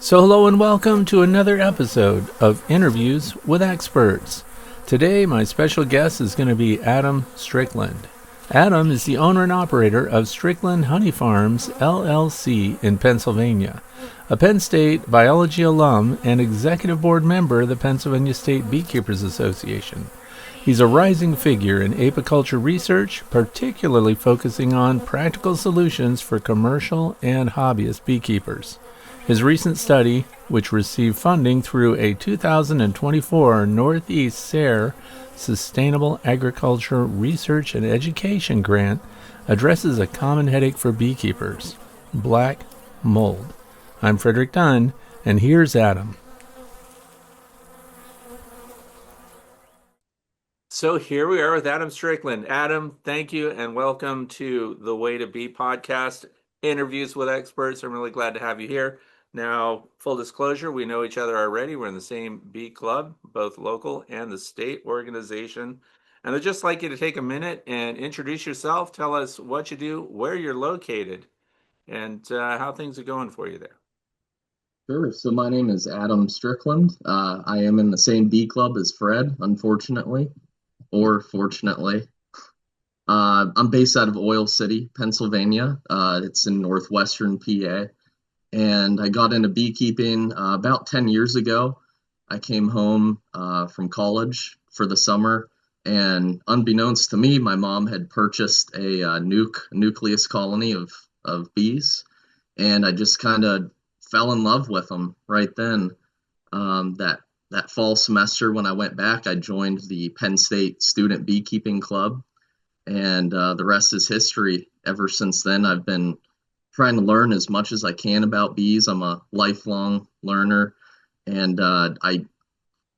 So, hello and welcome to another episode of Interviews with Experts. Today, my special guest is going to be Adam Strickland. Adam is the owner and operator of Strickland Honey Farms, LLC in Pennsylvania, a Penn State biology alum and executive board member of the Pennsylvania State Beekeepers Association. He's a rising figure in apiculture research, particularly focusing on practical solutions for commercial and hobbyist beekeepers. His recent study, which received funding through a 2024 Northeast SARE Sustainable Agriculture Research and Education Grant, addresses a common headache for beekeepers: black mold. I'm Frederick Dunn, and here's Adam. So here we are with Adam Strickland. Adam, thank you and welcome to the Way to Bee podcast, Interviews with Experts. I'm really glad to have you here. Now, full disclosure, we know each other already. We're in the same bee club, both local and the state organization. And I'd just like you to take a minute and introduce yourself. Tell us what you do, where you're located, and how things are going for you there. Sure. So my name is Adam Strickland. I am in the same bee club as Fred, unfortunately, or fortunately. I'm based out of Oil City, Pennsylvania. It's in northwestern PA. And I got into beekeeping about 10 years ago. I came home from college for the summer, and unbeknownst to me, my mom had purchased a nucleus colony of bees, and I just kind of fell in love with them right then. That fall semester when I went back, I joined the Penn State Student Beekeeping Club, and the rest is history. Ever since then, I've been trying to learn as much as I can about bees. I'm a lifelong learner, and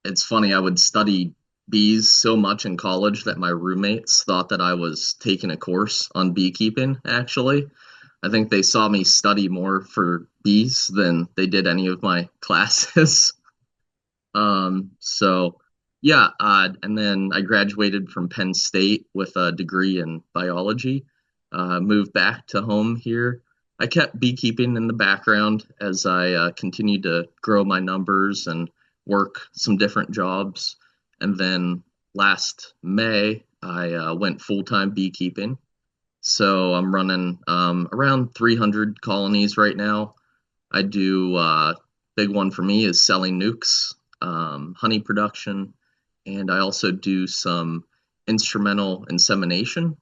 it's funny, I would study bees so much in college that my roommates thought that I was taking a course on beekeeping, actually. I think they saw me study more for bees than they did any of my classes. So yeah, and then I graduated from Penn State with a degree in biology, moved back to home here. I kept beekeeping in the background as I continued to grow my numbers and work some different jobs. And then last May, I went full-time beekeeping. So I'm running around 300 colonies right now. I do, big one for me is selling nukes, honey production, and I also do some instrumental insemination.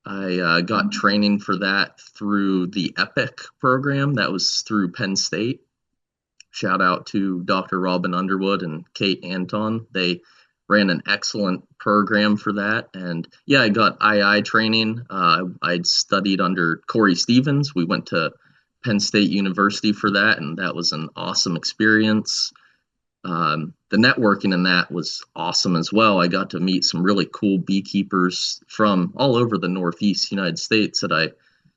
I got training for that through the EPIC program that was through Penn State. Shout out to Dr. Robin Underwood and Kate Anton. They ran an excellent program for that. And yeah, I got II training. I'd studied under Corey Stevens. We went to Penn State University for that, and that was an awesome experience. The networking in that was awesome as well. I got to meet some really cool beekeepers from all over the Northeast United States that I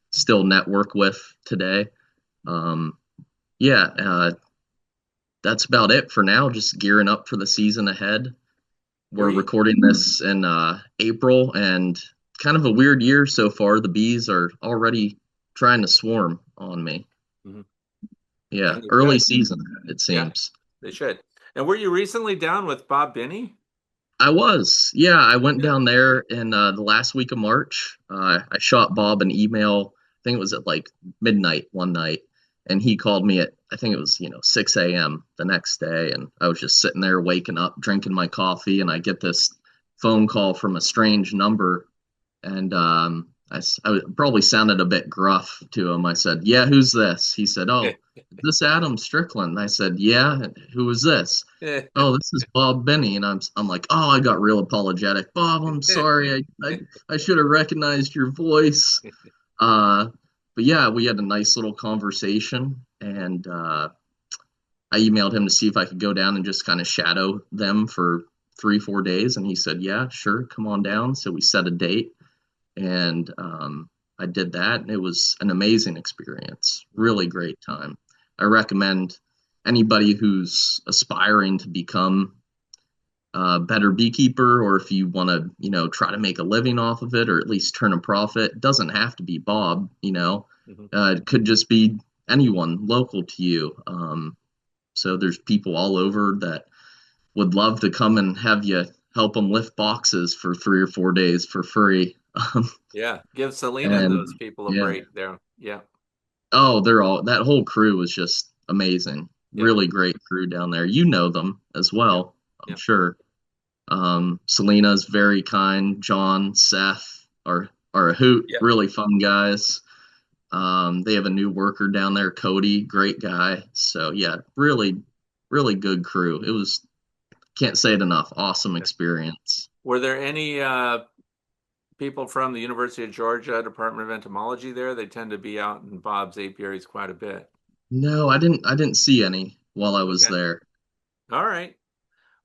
still network with today. That's about it for now. Just gearing up for the season ahead. We're recording this in April, and kind of a weird year so far. The bees are already trying to swarm on me. Mm-hmm. Yeah, early season, it seems. Yeah, they should. And were you recently down with Bob Binney? I was. Yeah, I went down there in the last week of March. I shot Bob an email. I think it was at like midnight one night, and he called me at, I think it was 6 a.m. the next day, and I was just sitting there waking up, drinking my coffee, and I get this phone call from a strange number, and I probably sounded a bit gruff to him. I said, "Yeah, who's this?" He said, "Oh, is this Adam Strickland?" I said, "Yeah, who is this?" "Oh, this is Bob Binney." And I'm like, "Oh," I got real apologetic. "Bob, I'm sorry. I should have recognized your voice." But yeah, we had a nice little conversation, and I emailed him to see if I could go down and just kind of shadow them for 3-4 days, and he said, "Yeah, sure, come on down." So we set a date. And I did that, and it was an amazing experience. Really great time. I recommend anybody who's aspiring to become a better beekeeper, or if you want to, try to make a living off of it, or at least turn a profit. It doesn't have to be Bob, It could just be anyone local to you. So there's people all over that would love to come and have you help them lift boxes for 3 or 4 days for free. Yeah, give Selena and And those people a yeah, break there. Yeah, oh, that whole crew was just amazing. yeah, Really great crew down there. You know them as yeah, well, I'm yeah, sure. Selena's very kind. John, Seth are a hoot, yeah. really fun guys. They have a new worker down there, Cody, great guy. So yeah, really, really good crew. It was, can't say it enough. Awesome experience. Were there any people from the University of Georgia Department of Entomology there? They tend to be out in Bob's apiaries quite a bit. No, I didn't see any while I was Okay. there. All right.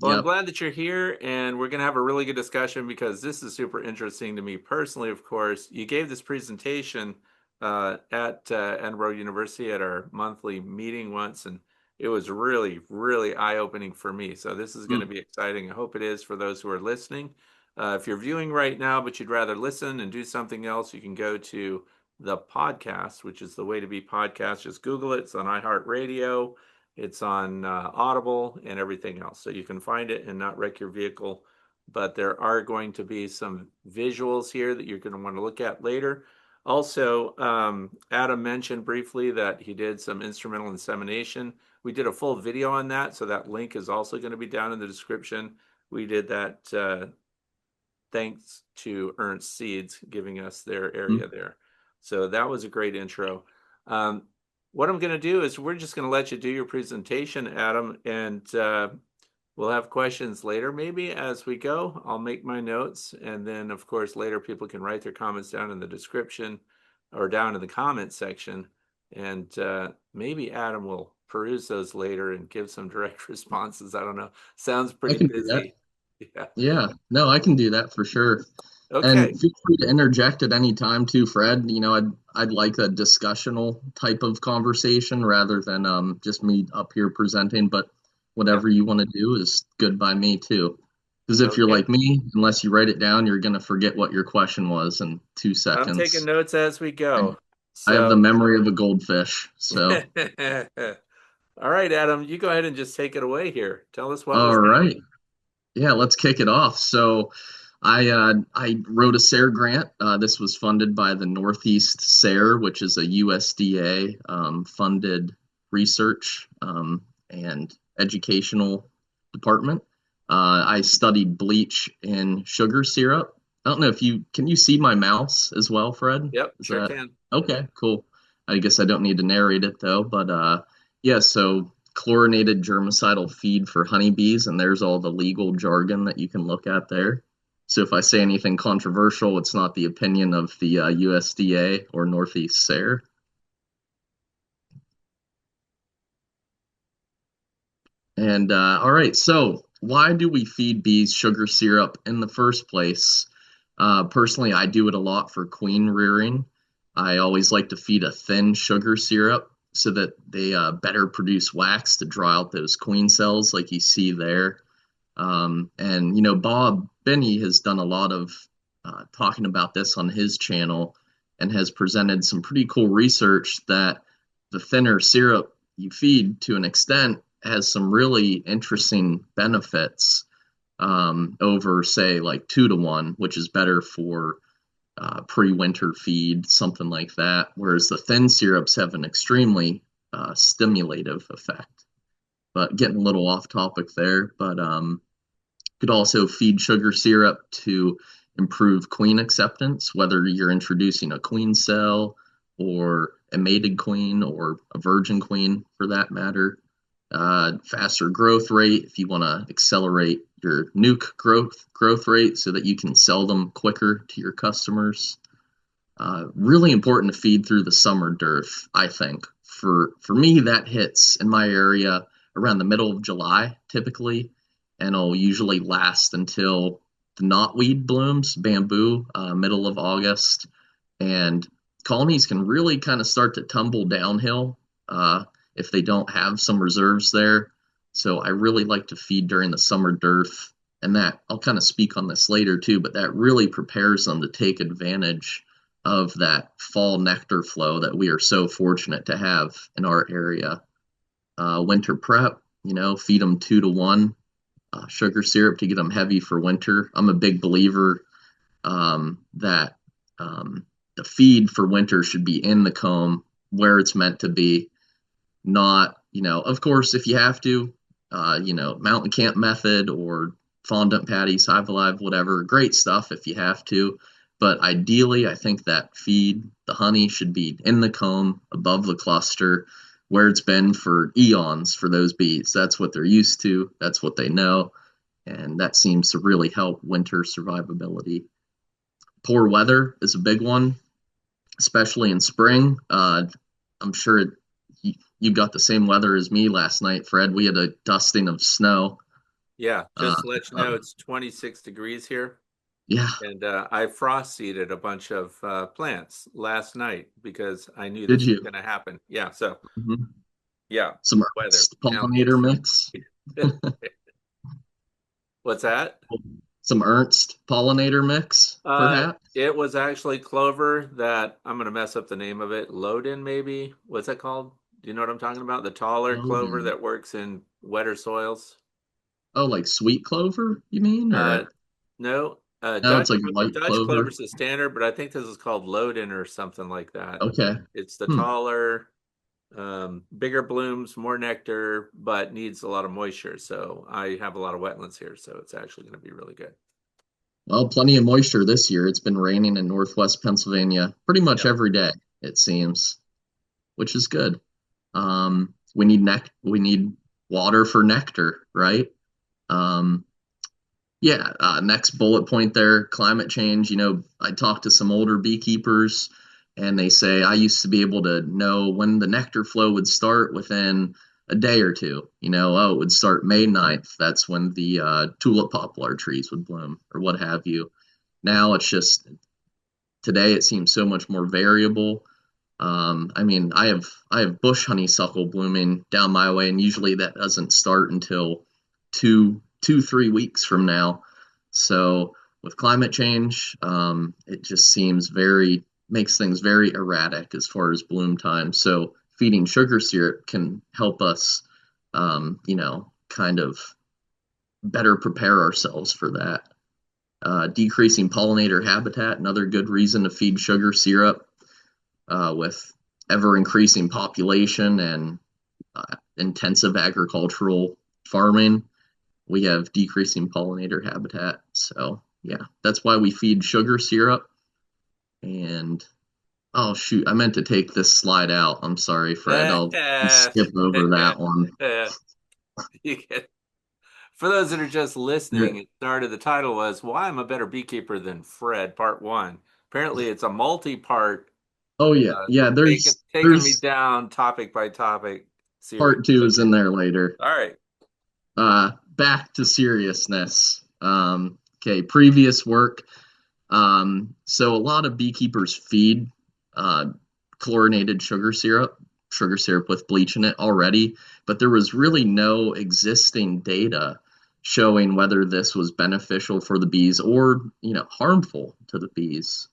Well, I'm Yep. glad that you're here, and we're going to have a really good discussion because this is super interesting to me personally, of course. You gave this presentation at Edinburgh University at our monthly meeting once, and it was really, really eye-opening for me. So this is going to Mm, be exciting. I hope it is for those who are listening. If you're viewing right now, but you'd rather listen and do something else, you can go to the podcast, which is the way to be podcast. Just Google it. It's on iHeartRadio. It's on Audible and everything else. So you can find it and not wreck your vehicle. But there are going to be some visuals here that you're going to want to look at later. Also, Adam mentioned briefly that he did some instrumental insemination. We did a full video on that, so that link is also going to be down in the description. We did that thanks to Ernst Seeds giving us their mm. area there. So that was a great intro. Um, what I'm going to do is we're just going to let you do your presentation, Adam, and we'll have questions later, maybe as we go. I'll make my notes, and then, of course, later people can write their comments down in the description or down in the comment section, and maybe Adam will peruse those later and give some direct responses. I don't know. Sounds I pretty can do that. busy. Yeah. Yeah, no, I can do that for sure. And Okay. feel free to interject at any time too, Fred. I'd like a discussional type of conversation rather than just me up here presenting, but Yep. whatever you want to do is good by me too. Because if you're Okay. like me, unless you write it down, you're gonna forget what your question was in two I'm taking seconds. notes as we And go. I have the So, memory of a goldfish. So, all right, Adam, you go ahead and just take it away here. Tell us what all was right. happening. Yeah, let's kick it off. So I wrote a SARE grant. This was funded by the Northeast SARE, which is a USDA funded research and educational department. I studied bleach in sugar syrup. I don't know if you can you see my mouse as well, Fred? Yep, Is sure that can. okay? Cool. I guess I don't need to narrate it though, but yeah, so chlorinated germicidal feed for honeybees, and there's all the legal jargon that you can look at there. So if I say anything controversial, it's not the opinion of the USDA or Northeast SARE. And all right, so why do we feed bees sugar syrup in the first place? Personally, I do it a lot for queen rearing. I always like to feed a thin sugar syrup so that they better produce wax to draw out those queen cells, like you see there. And Bob Benny has done a lot of talking about this on his channel and has presented some pretty cool research that the thinner syrup you feed to an extent has some really interesting benefits over, say, like 2 to 1, which is better for pre-winter feed, something like that. Whereas the thin syrups have an extremely stimulative effect. But getting a little off topic there, but could also feed sugar syrup to improve queen acceptance, whether you're introducing a queen cell or a mated queen or a virgin queen for that matter. Faster growth rate if you want to accelerate your nuke growth rate so that you can sell them quicker to your customers. Really important to feed through the summer dearth, I think. For me, that hits in my area around the middle of July typically, and it'll usually last until the knotweed blooms, bamboo, middle of August, and colonies can really kind of start to tumble downhill if they don't have some reserves there. So I really like to feed during the summer dearth, and that I'll kind of speak on this later too, but that really prepares them to take advantage of that fall nectar flow that we are so fortunate to have in our area. Winter prep, feed them 2 to 1 sugar syrup to get them heavy for winter. I'm a big believer that the feed for winter should be in the comb where it's meant to be, not, of course, if you have to, mountain camp method or fondant patties, hive alive, whatever, great stuff if you have to. But ideally, I think that feed, the honey, should be in the comb above the cluster where it's been for eons for those bees. That's what they're used to, that's what they know, and that seems to really help winter survivability. Poor weather is a big one, especially in spring. I'm sure you got the same weather as me last night, Fred. We had a dusting of snow. Yeah, Uh, just to let you uh, know, it's 26 degrees here. yeah, And I frost seeded a bunch of plants last night because I knew did this was you? going to happen. Yeah, so Mhm. yeah, Some weather pollinator challenges. mix. What's that? Some Ernst pollinator mix, perhaps. It was actually clover that I'm going to mess up the name of it. Loden, maybe. What's that called? Do you know what I'm talking about? The taller clover Loden. that works in wetter soils. Oh, like sweet clover, you mean? Uh, Or no, no, it's like white Dutch clover. clover's the standard, but I think this is called Loden or something like that. Okay. It's the Hmm. taller, bigger blooms, more nectar, but needs a lot of moisture. So I have a lot of wetlands here, so it's actually going to be really good. Well, plenty of moisture this year. It's been raining in northwest Pennsylvania pretty much Yep. every day, it seems, which is good. We need water for nectar, right? Um, yeah, next bullet point there, climate change. I talked to some older beekeepers and they say I used to be able to know when the nectar flow would start within a day or two. Oh, it would start May 9th. That's when the tulip poplar trees would bloom or what have you. Now it's just today it seems so much more variable. I mean, I have bush honeysuckle blooming down my way, and usually that doesn't start until 3 weeks from now. So with climate change, it just seems very makes things very erratic as far as bloom time. So feeding sugar syrup can help us, kind of better prepare ourselves for that. Decreasing pollinator habitat, another good reason to feed sugar syrup with ever increasing population and intensive agricultural farming, we have decreasing pollinator habitat. So, yeah, that's why we feed sugar syrup. And oh, shoot, I meant to take this slide out. I'm sorry, Fred. I'll skip over that one. You get, for those that are just listening, There- it started, the title was Why I'm a Better Beekeeper Than Fred, Part One. Apparently, it's a multi-part, Oh, yeah. uh, Yeah, taking me there's down topic by topic series. part two So, is in there later. all right. Back to seriousness. Okay, previous work. So a lot of beekeepers feed uh, chlorinated sugar syrup with bleach in it already, but there was really no existing data showing whether this was beneficial for the bees or, harmful to the bees.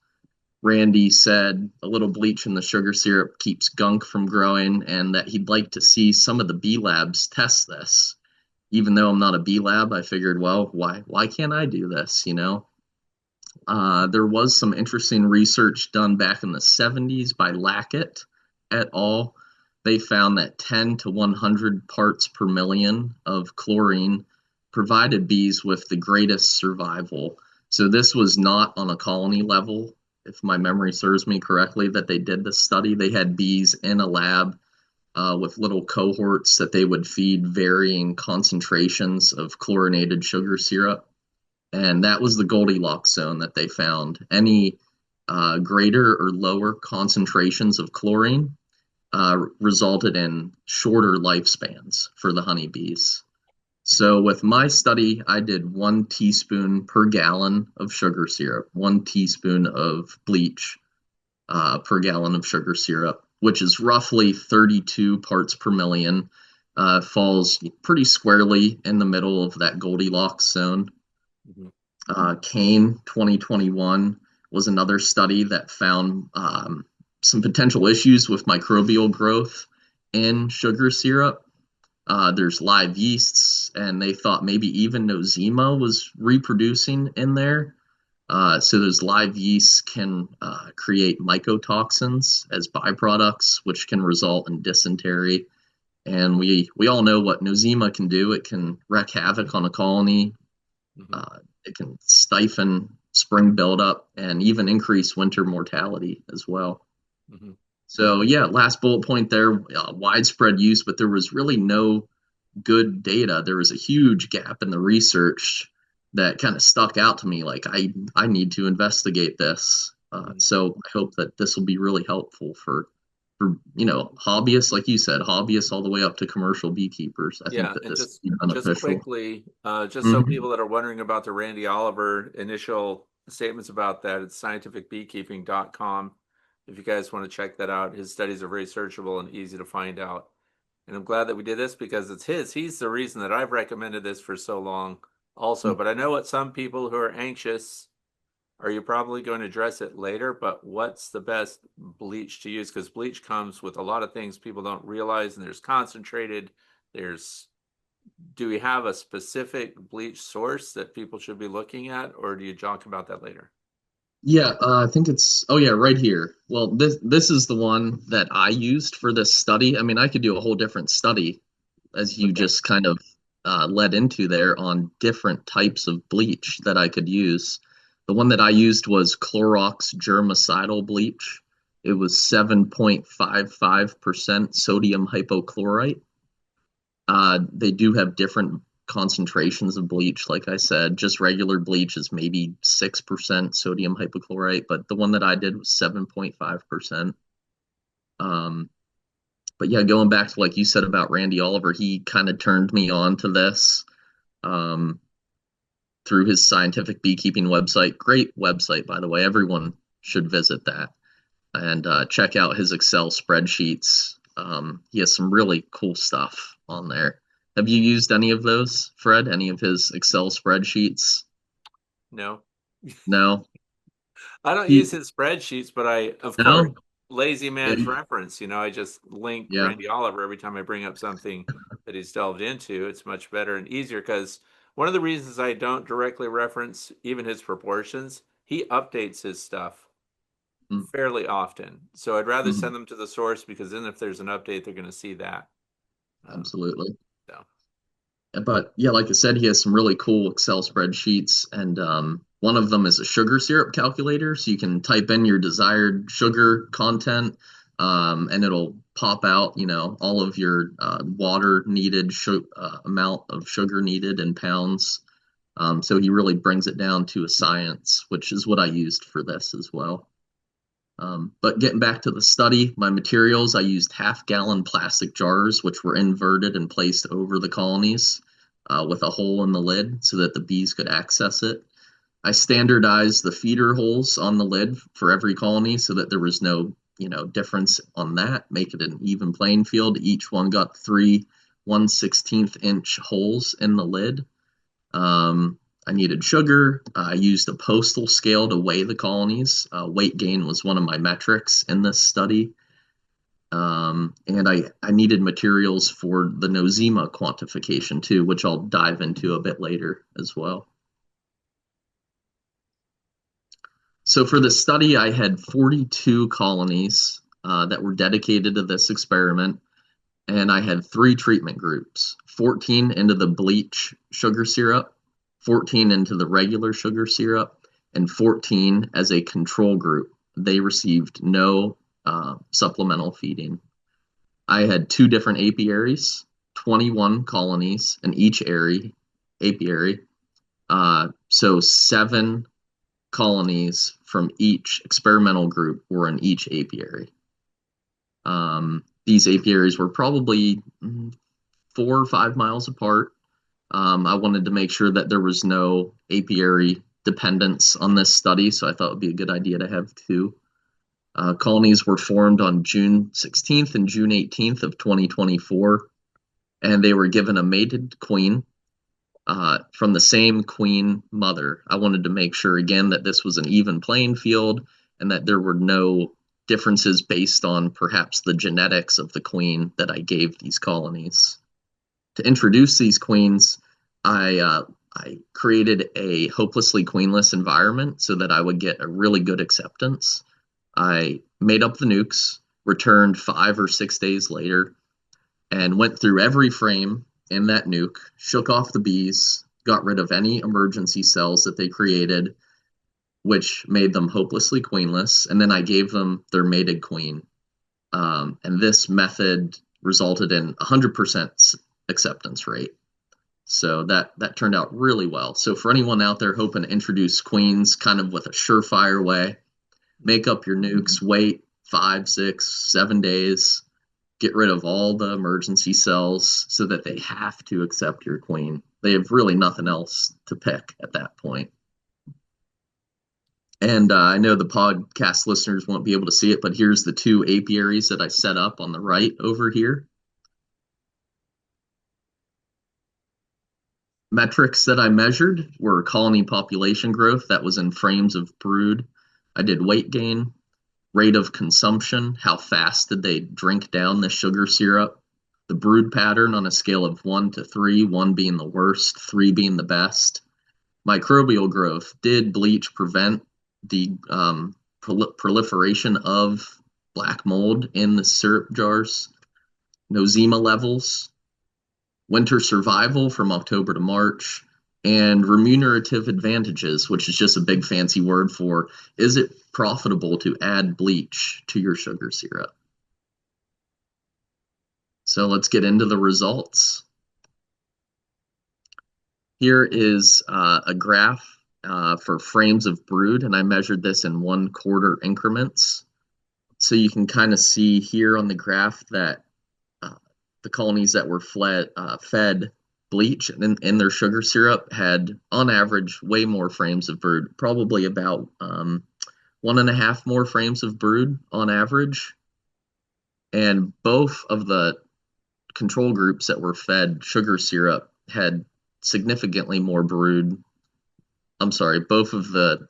Randy said a little bleach in the sugar syrup keeps gunk from growing and that he'd like to see some of the bee labs test this. Even though I'm not a bee lab, I figured, well, why can't I do this, there was some interesting research done back in the 70s by Lackett et al. They found that 10 to 100 parts per million of chlorine provided bees with the greatest survival. So this was not on a colony level, if my memory serves me correctly, that they did this study. They had bees in a lab with little cohorts that they would feed varying concentrations of chlorinated sugar syrup, and that was the Goldilocks zone that they found. Any greater or lower concentrations of chlorine resulted in shorter lifespans for the honeybees. So with my study, I did 1 teaspoon per gallon of sugar syrup, 1 teaspoon of bleach per gallon of sugar syrup, which is roughly 32 parts per million. Falls pretty squarely in the middle of that Goldilocks zone. Mhm. Kane 2021 was another study that found some potential issues with microbial growth in sugar syrup. There's live yeasts, and they thought maybe even Nosema was reproducing in there. So those live yeasts can create mycotoxins as byproducts, which can result in dysentery. And we all know what Nosema can do. It can wreak havoc on a colony. Hmm. It can stifle spring buildup and even increase winter mortality as well. Hmm. So yeah, last bullet point there, widespread use, but there was really no good data. There was a huge gap in the research that kind of stuck out to me. Like I need to investigate this. Hmm. So I hope that this will be really helpful for hobbyists, like you said, hobbyists all the way up to commercial beekeepers. I think Yeah, that and this just will be just beneficial. quickly, just so Mhm. people that are wondering about the Randy Oliver initial statements about that, it's scientificbeekeeping.com. If you guys want to check that out, his studies are very searchable and easy to find out. And I'm glad that we did this because it's his. He's the reason that I've recommended this for so long, also. But I know what some people who are anxious are you probably going to address it later, but what's the best bleach to use? Because bleach comes with a lot of things people don't realize, and there's concentrated, there's do we have a specific bleach source that people should be looking at, or do you talk about that later? Yeah, I think it's oh yeah, right here. Well, this is the one that I used for this study. I mean, I could do a whole different study as you Okay. just kind of led into there on different types of bleach that I could use. The one that I used was Clorox germicidal bleach. It was 7.55% sodium hypochlorite. They do have different concentrations of bleach. Like I said, just regular bleach is maybe 6% sodium hypochlorite, but the one that I did was 7.5%. Um, but yeah, going back to like you said about Randy Oliver, he kind of turned me on to this um, through his scientific beekeeping website. Great website, by the way. Everyone should visit that and check out his Excel spreadsheets. He has some really cool stuff on there. Have you used any of those, Fred? Any of his Excel spreadsheets? No, No. I don't use He his spreadsheets, but I, of course, no. lazy Yeah. man's reference. I just link Yeah. Randy Oliver every time I bring up something that he's delved into. It's much better and easier because one of the reasons I don't directly reference even his proportions, he updates his stuff Mm, fairly often. So I'd rather mhm. send them to the source because then if there's an update, they're going to see that. Um, Absolutely. so, But yeah, like I said, he has some really cool Excel spreadsheets, and one of them is a sugar syrup calculator. So you can type in your desired sugar content, and it'll pop out, all of your water needed, amount of sugar needed in pounds. So he really brings it down to a science, which is what I used for this as well. But getting back to the study, my materials, I used half-gallon plastic jars, which were inverted and placed over the colonies with a hole in the lid so that the bees could access it. I standardized the feeder holes on the lid for every colony so that there was no, difference on that, make it an even playing field. Each one got three 1/16 inch holes in the lid. Um, I needed sugar. I used a postal scale to weigh the colonies. Weight gain was one of my metrics in this study. And I needed materials for the Nosema quantification too, which I'll dive into a bit later as well. So for the study, I had 42 colonies that were dedicated to this experiment, and I had three treatment groups: 14 into the bleach sugar syrup, 14 into the regular sugar syrup, and 14 as a control group. They received no supplemental feeding. I had two different apiaries, 21 colonies in each apiary. So seven colonies from each experimental group were in each apiary. These apiaries were probably 4 or 5 miles apart. I wanted to make sure that there was no apiary dependence on this study, so I thought it would be a good idea to have two. Colonies were formed on June 16th and June 18th of 2024, and they were given a mated queen from the same queen mother. I wanted to make sure again that this was an even playing field and that there were no differences based on perhaps the genetics of the queen that I gave these colonies. To introduce these queens, I created a hopelessly queenless environment so that I would get a really good acceptance. I made up the nukes, returned 5 or 6 days later, and went through every frame in that nuke, shook off the bees, got rid of any emergency cells that they created, which made them hopelessly queenless, and then I gave them their mated queen. And this method resulted in 100% acceptance rate. So that turned out really well. So for anyone out there hoping to introduce queens kind of with a surefire way, make up your nukes, wait 5, 6, 7 days, get rid of all the emergency cells so that they have to accept your queen. They have really nothing else to pick at that point. And I know the podcast listeners won't be able to see it, but here's the two apiaries that I set up on the right over here. Metrics that I measured were colony population growth, that was in frames of brood. I did weight gain, rate of consumption, how fast did they drink down the sugar syrup, the brood pattern on a scale of 1 to 3, 1 being the worst, 3 being the best. Microbial growth, did bleach prevent the proliferation of black mold in the syrup jars? Nosema levels, winter survival from October to March, and remunerative advantages, which is just a big fancy word for, is it profitable to add bleach to your sugar syrup? So let's get into the results. Here is a graph for frames of brood, and I measured this in 1/4 increments. So you can kind of see here on the graph that the colonies that were fed bleach in their sugar syrup had, on average, way more frames of brood, probably about 1.5 more frames of brood on average. And both of the control groups that were fed sugar syrup had significantly more brood. I'm sorry, both of the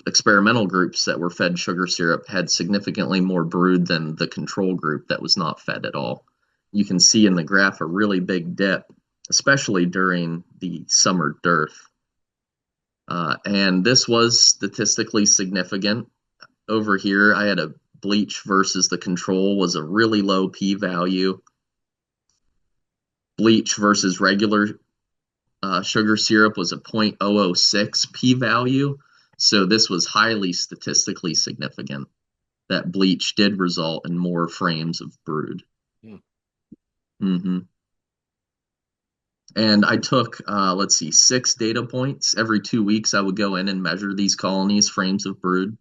experimental groups that were fed sugar syrup had significantly more brood than the control group that was not fed at all. You can see in the graph a really big dip, especially during the summer dearth. And this was statistically significant. Over here, I had a bleach versus the control was a really low p-value. Bleach versus regular sugar syrup was a 0.006 p-value. So this was highly statistically significant that bleach did result in more frames of brood. Mm-hmm. And I took, let's see, 6 data points. Every 2 weeks, I would go in and measure these colonies' frames of brood.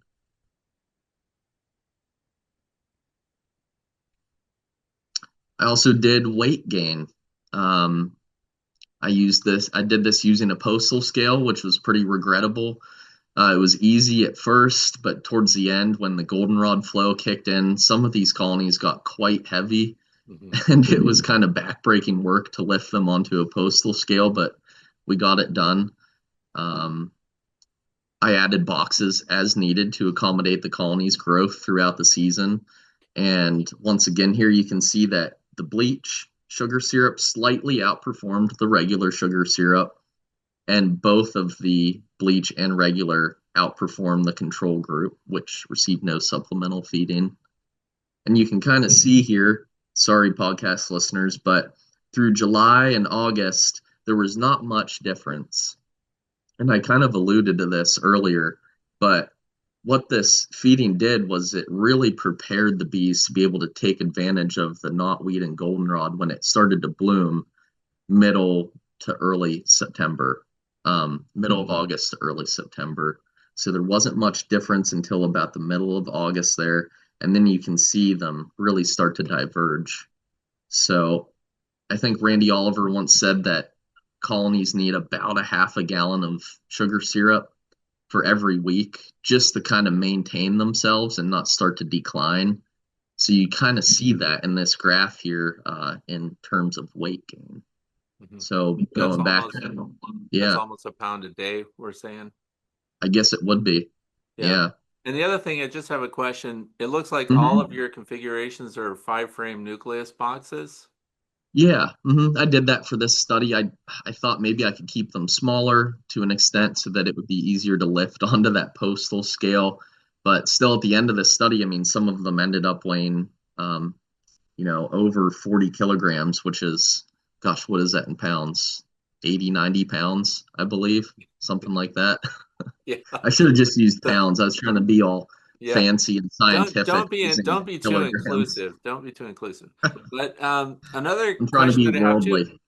I also did weight gain. I did this using a postal scale, which was pretty regrettable. It was easy at first, but towards the end, when the goldenrod flow kicked in, some of these colonies got quite heavy, and it was kind of backbreaking work to lift them onto a postal scale, but we got it done. I added boxes as needed to accommodate the colony's growth throughout the season. And once again, here you can see that the bleach sugar syrup slightly outperformed the regular sugar syrup, and both of the bleach and regular outperformed the control group, which received no supplemental feeding. And you can kind of see here, sorry, podcast listeners, but through July and August, there was not much difference. And I kind of alluded to this earlier, but what this feeding did was it really prepared the bees to be able to take advantage of the knotweed and goldenrod when it started to bloom middle to early September, middle of August to early September. So there wasn't much difference until about the middle of August there. And then you can see them really start to diverge. So I think Randy Oliver once said that colonies need about a half a gallon of sugar syrup for every week just to kind of maintain themselves and not start to decline. So you kind of see that in this graph here in terms of weight gain. So going back, that's almost a pound a day, we're saying. I guess it would be. Yeah. And the other thing, I just have a question. It looks like all of your configurations are 5-frame nucleus boxes. Yeah, I did that for this study. I thought maybe I could keep them smaller to an extent so that it would be easier to lift onto that postal scale. But still, at the end of the study, I mean, some of them ended up weighing, um, over 40 kilograms, which is, gosh, what is that in pounds? 80, 90 pounds, I believe, something like that. Yeah. I should have just used pounds. I was trying to be all Yeah. fancy and Don't scientific don't be using don't be too kilograms. inclusive. Don't be too inclusive. But another I'm trying to question be that I have too, worldly.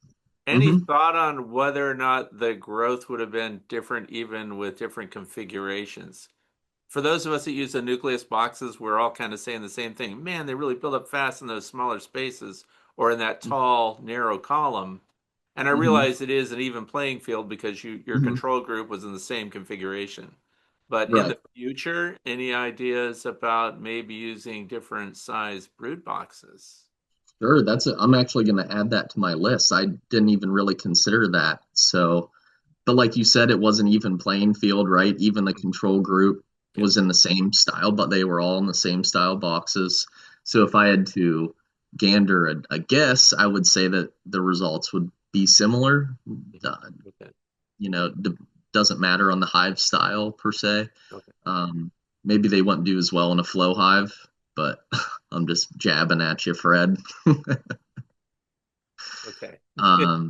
any hmm thought on whether or not the growth would have been different even with different configurations? For those of us that use the nucleus boxes, we're all kind of saying the same thing. Man, they really build up fast in those smaller spaces or in that tall, narrow column. And I hmm realize it is an even playing field because your hmm control group was in the same configuration. But in Right. the future, any ideas about maybe using different size brood boxes? Sure. I'm actually going to add that to my list. I didn't even really consider that. So, but like you said, it was an even playing field, right? Even the control group Yeah. was in the same style, but they were all in the same style boxes. So if I had to gander a guess, I would say that the results would be similar. Mhm. Uh, Okay. you know, d- doesn't matter on the hive style per se. Okay. Um, Maybe they wouldn't do as well in a flow hive, but I'm just jabbing at you, Fred. Okay. Um,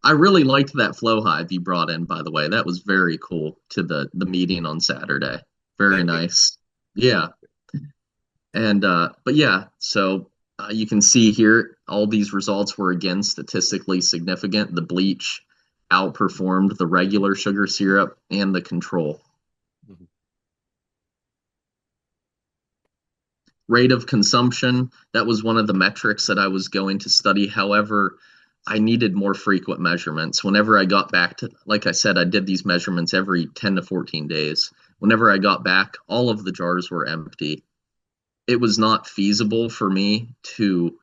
I really liked that flow hive you brought in, by the way. That was very cool to the meeting on Saturday. Very Thank you. nice. Yeah. And but yeah, so you can see here all these results were again statistically significant. The bleach outperformed the regular sugar syrup and the control. Mhm. Rate of consumption, that was one of the metrics that I was going to study. However, I needed more frequent measurements. Whenever I got back to, like I said, I did these measurements every 10 to 14 days. Whenever I got back, all of the jars were empty. It was not feasible for me to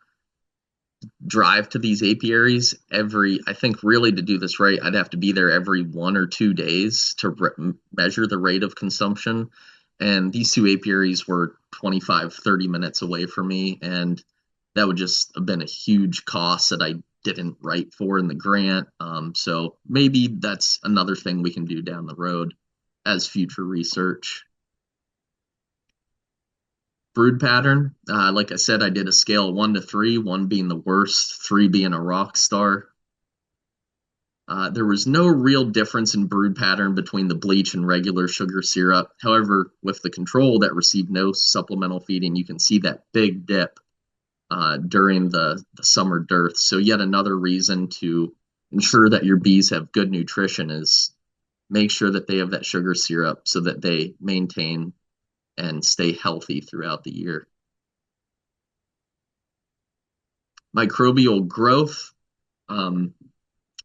drive to these apiaries I think really to do this right, I'd have to be there every 1 or 2 days to measure the rate of consumption. And these two apiaries were 25, 30 minutes away from me. And that would just have been a huge cost that I didn't write for in the grant. So maybe that's another thing we can do down the road as future research. Brood pattern, like I said, I did a scale of 1 to 3, one being the worst, three being a rock star. There was no real difference in brood pattern between the bleach and regular sugar syrup. However, with the control that received no supplemental feeding, you can see that big dip during the summer dearth. So, yet another reason to ensure that your bees have good nutrition is make sure that they have that sugar syrup so that they maintain and stay healthy throughout the year. Microbial growth. Um,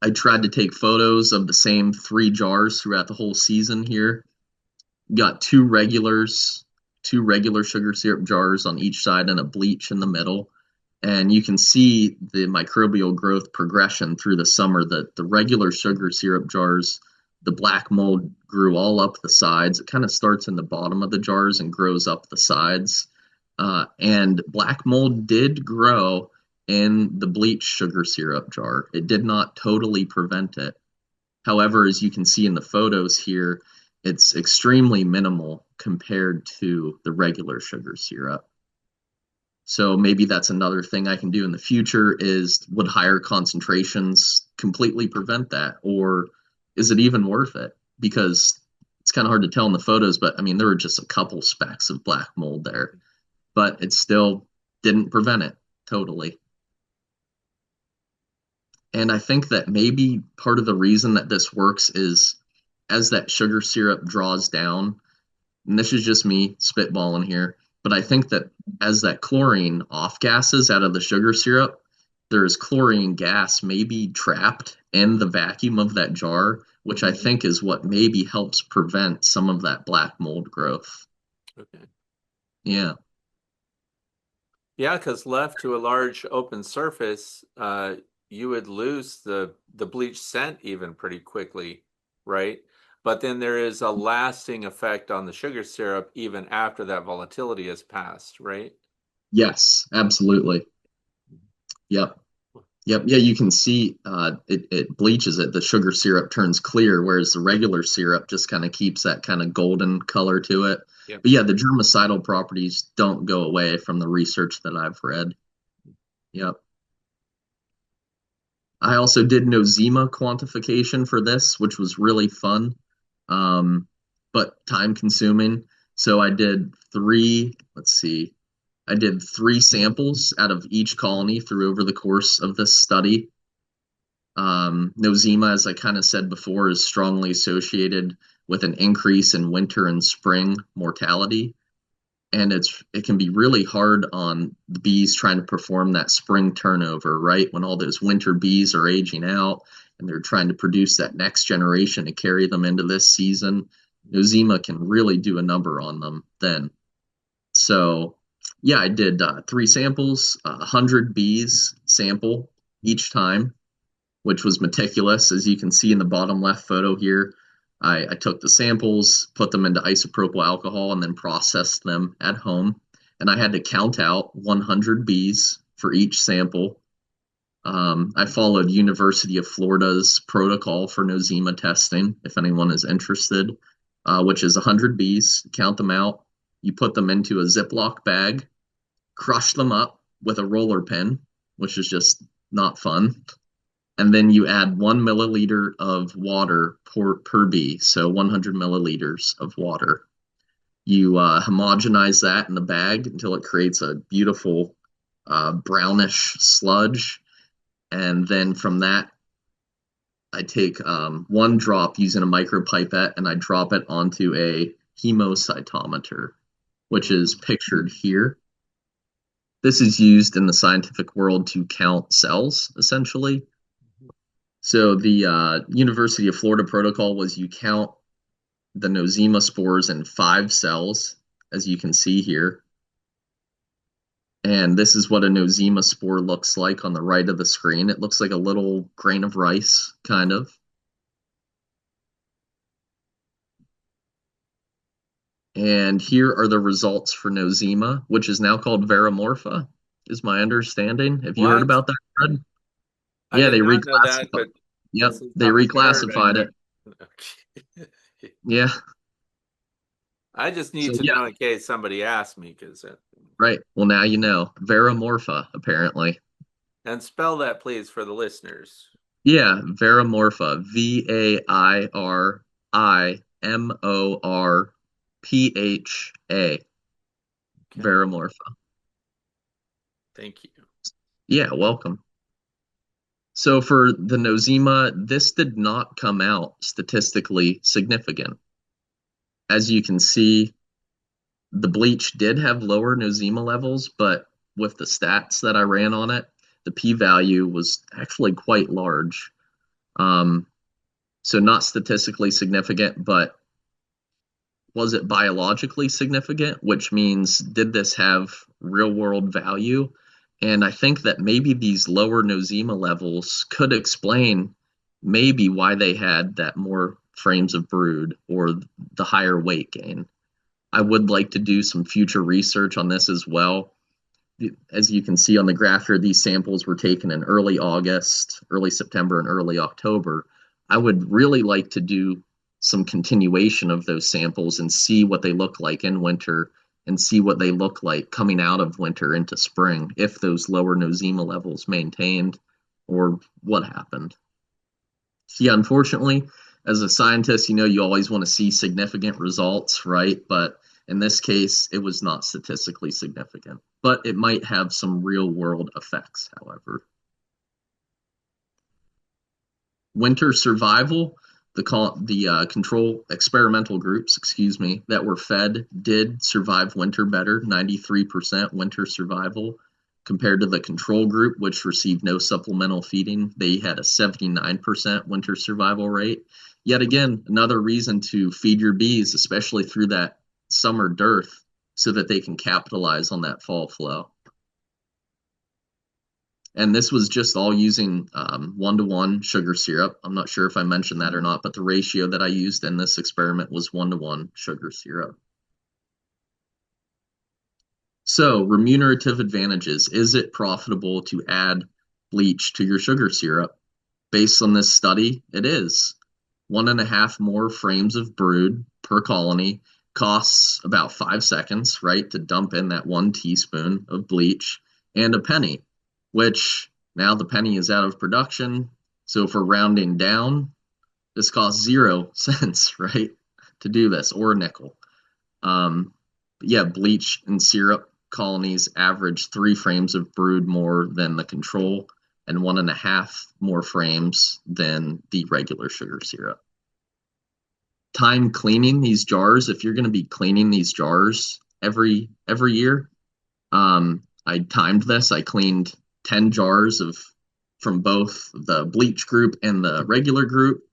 I tried to take photos of the same 3 jars throughout the whole season here. Got two regular sugar syrup jars on each side and a bleach in the middle. And you can see the microbial growth progression through the summer. The regular sugar syrup jars, the black mold grew all up the sides. It kind of starts in the bottom of the jars and grows up the sides. And black mold did grow in the bleach sugar syrup jar. It did not totally prevent it. However, as you can see in the photos here, it's extremely minimal compared to the regular sugar syrup. So maybe that's another thing I can do in the future is would higher concentrations completely prevent that? Or is it even worth it? Because it's kind of hard to tell in the photos, but I mean, there were just a couple specks of black mold there, but it still didn't prevent it totally. And I think that maybe part of the reason that this works is as that sugar syrup draws down, and this is just me spitballing here, but I think that as that chlorine off gases out of the sugar syrup, there's chlorine gas maybe trapped in the vacuum of that jar, which I think is what maybe helps prevent some of that black mold growth. Okay. Yeah. Yeah, because left to a large open surface, you would lose the bleach scent even pretty quickly, right? But then there is a lasting effect on the sugar syrup even after that volatility has passed, right? Yes, absolutely. Yep. Yep. Yeah, you can see it bleaches it. The sugar syrup turns clear, whereas the regular syrup just kind of keeps that kind of golden color to it. Yep. But yeah, the germicidal properties don't go away from the research that I've read. Yep. I also did Nosema quantification for this, which was really fun, um, but time consuming. So I did let's see, I did three samples out of each colony through over the course of this study. Nosema, as I kind of said before, is strongly associated with an increase in winter and spring mortality. And it can be really hard on the bees trying to perform that spring turnover, right? When all those winter bees are aging out and they're trying to produce that next generation to carry them into this season, Nosema can really do a number on them then. So, yeah, I did three samples, 100 bees sample each time, which was meticulous. As you can see in the bottom left photo here, I took the samples, put them into isopropyl alcohol, and then processed them at home. And I had to count out 100 bees for each sample. I followed University of Florida's protocol for nosema testing, if anyone is interested, which is 100 bees, count them out. You put them into a Ziploc bag, crush them up with a roller pin, which is just not fun, and then you add 1 milliliter of water per bee, so 100 milliliters of water. You homogenize that in the bag until it creates a beautiful brownish sludge, and then from that, I take one drop using a micropipette and I drop it onto a hemocytometer, which is pictured here. This is used in the scientific world to count cells, essentially. So the University of Florida protocol was you count the nosema spores in 5 cells, as you can see here. And this is what a nosema spore looks like on the right of the screen. It looks like a little grain of rice, kind of. And here are the results for nosema, which is now called Varroa, is my understanding. Have you heard What? about that, Fred? I Yeah, did they not know that, reclassified. but Yep, this is they not my paradigm. reclassified it. Okay. Yeah. I just So need to yeah, know in case somebody asks me, because right. Well, now you know. Varroa, apparently. and spell that please for the listeners. Yeah, Varomorpha. Varimorpha. Okay, Varomorpha. thank you. Yeah, welcome. So for the nosema, this did not come out statistically significant. As you can see, the bleach did have lower nosema levels, but with the stats that I ran on it, the p-value was actually quite large. Um, so not statistically significant, but was it biologically significant? Which means, did this have real world value? And I think that maybe these lower nosema levels could explain maybe why they had that more frames of brood or the higher weight gain. I would like to do some future research on this as well. As you can see on the graph here, these samples were taken in early August, early September, and early October. I would really like to do some continuation of those samples and see what they look like in winter and see what they look like coming out of winter into spring, if those lower nosema levels maintained or what happened. Yeah, unfortunately, as a scientist, you always want to see significant results, right? But in this case, it was not statistically significant, but it might have some real world effects, however. Winter survival, the control experimental groups, excuse me, that were fed did survive winter better, 93% winter survival, compared to the control group, which received no supplemental feeding. They had a 79% winter survival rate. Yet again, another reason to feed your bees, especially through that summer dearth, so that they can capitalize on that fall flow. And this was just all using 1-to-1 sugar syrup. I'm not sure if I mentioned that or not, but the ratio that I used in this experiment was 1-to-1 sugar syrup. So remunerative advantages. Is it profitable to add bleach to your sugar syrup. Based on this study, it is 1.5 more frames of brood per colony, costs about 5 seconds, right, to dump in that 1 teaspoon of bleach, and a penny, which now the penny is out of production. So if we're rounding down, this costs 0 cents, right, to do this, or a nickel. But yeah, bleach and syrup colonies average 3 frames of brood more than the control and 1.5 more frames than the regular sugar syrup. Time cleaning these jars, if you're going to be cleaning these jars every year, I timed this. I cleaned 10 jars of from both the bleach group and the regular group.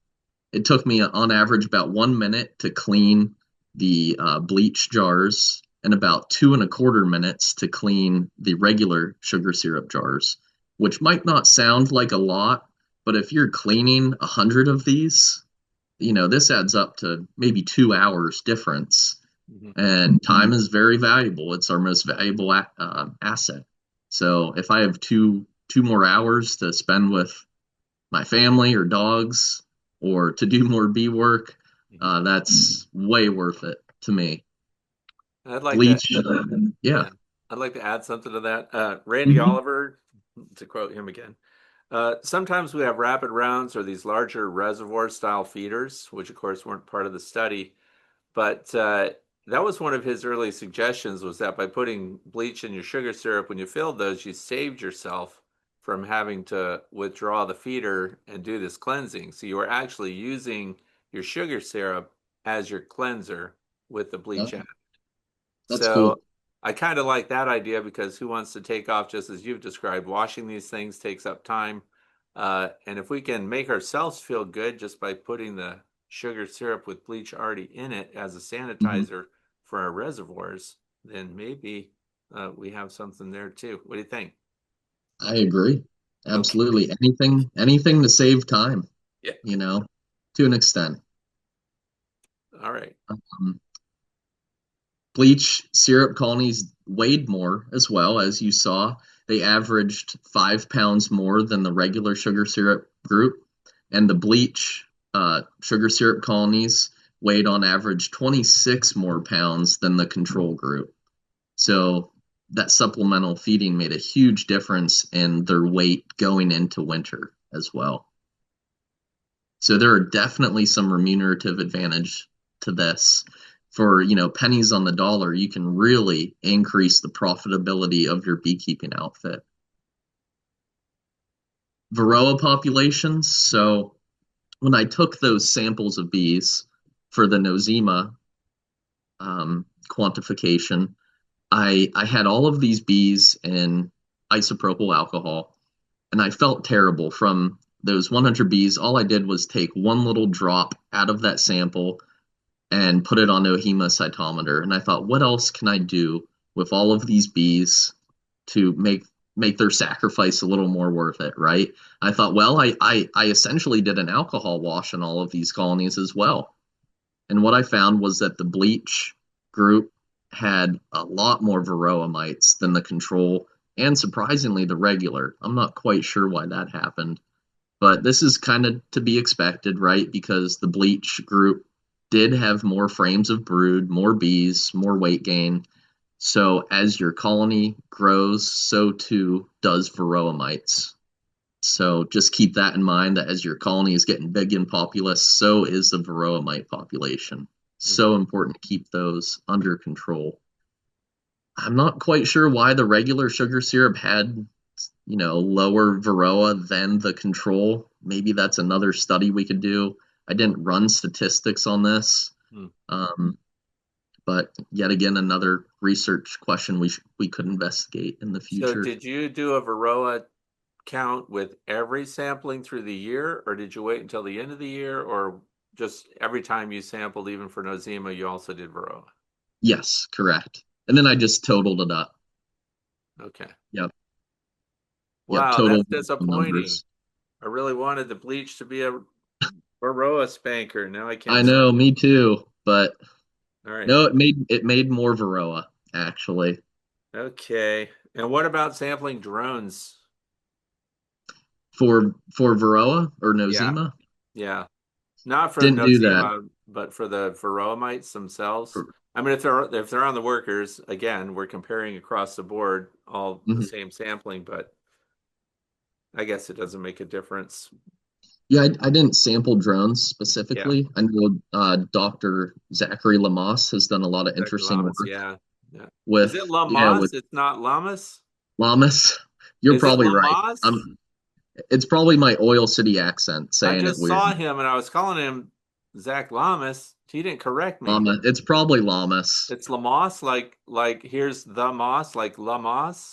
It took me on average about 1 minute to clean the bleach jars and about 2.25 minutes to clean the regular sugar syrup jars, which might not sound like a lot, but if you're cleaning 100 of these, this adds up to maybe 2 hours difference. Mhm. And time is very valuable. It's our most valuable asset. So if I have two more hours to spend with my family or dogs or to do more bee work, that's way worth it to me. I'd like to, Bleach, yeah. yeah, I'd like to add something to that. Randy Mhm. Oliver, to quote him again, sometimes we have rapid rounds or these larger reservoir style feeders, which of course weren't part of the study, but that was one of his early suggestions was that by putting bleach in your sugar syrup, when you filled those, you saved yourself from having to withdraw the feeder and do this cleansing. So you were actually using your sugar syrup as your cleanser with the bleach Oh, added. that's So cool. I kind of like that idea because who wants to take off just as you've described? Washing these things takes up time. And if we can make ourselves feel good just by putting the sugar syrup with bleach already in it as a Mhm. sanitizer for our reservoirs, then maybe we have something there too. What do you think? I agree. Okay. Absolutely. Anything to save time, Yeah. you know, to an extent. All right. Um, Bleach syrup colonies weighed more as well, as you saw. They averaged 5 pounds more than the regular sugar syrup group, and the bleach sugar syrup colonies weighed on average 26 more pounds than the control group. So that supplemental feeding made a huge difference in their weight going into winter as well. So there are definitely some remunerative advantage to this. For, pennies on the dollar, you can really increase the profitability of your beekeeping outfit. Varroa populations. So when I took those samples of bees for the Nosema quantification, I had all of these bees in isopropyl alcohol, and I felt terrible from those 100 bees. All I did was take one little drop out of that sample and put it on a hemocytometer. And I thought, what else can I do with all of these bees to make their sacrifice a little more worth it, right? I thought, well, I essentially did an alcohol wash in all of these colonies as well. And what I found was that the bleach group had a lot more varroa mites than the control, and surprisingly, the regular. I'm not quite sure why that happened, but this is kind of to be expected, right? Because the bleach group did have more frames of brood, more bees, more weight gain. So as your colony grows, so too does varroa mites. So just keep that in mind that as your colony is getting big and populous, so is the varroa mite population. Mhm. So important to keep those under control. I'm not quite sure why the regular sugar syrup had, lower Varroa than the control. Maybe that's another study we could do. I didn't run statistics on this, Hmm. um, but yet again, another research question we could investigate in the So future. did you do a Varroa count with every sampling through the year, or did you wait until the end of the year, or just every time you sampled, even for Nosema, you also did Varroa? Yes, correct. And then I just totaled it up. Okay. Yep, yep, Wow, that's total disappointing. numbers. I really wanted the bleach to be a Varroa spanker. Now I I can't sample. know, me too, but All right. no, it made more Varroa actually. Okay. And what about sampling drones? for Varroa or Yeah, Nosema. yeah. Not for Didn't do that. Nosema, but for the Varroa mites themselves. I mean, if they're on the workers, again, we're comparing across the board, all the Mhm. same sampling, but I guess it doesn't make a difference. Yeah, I didn't sample drones Yeah, specifically. I know Dr. Zachary Lamas has done a lot of Dr. interesting Lamas, work yeah, yeah. Is it with Lamas? It's not Lamas? llamas. You're Is it probably right. Lamas? It's probably my Oil City accent I saying it just weird. saw him and I was calling him Zach Lamas. He didn't correct me. Llama. It's probably llamas. It's Lamas, like here's the moss, like Lamas.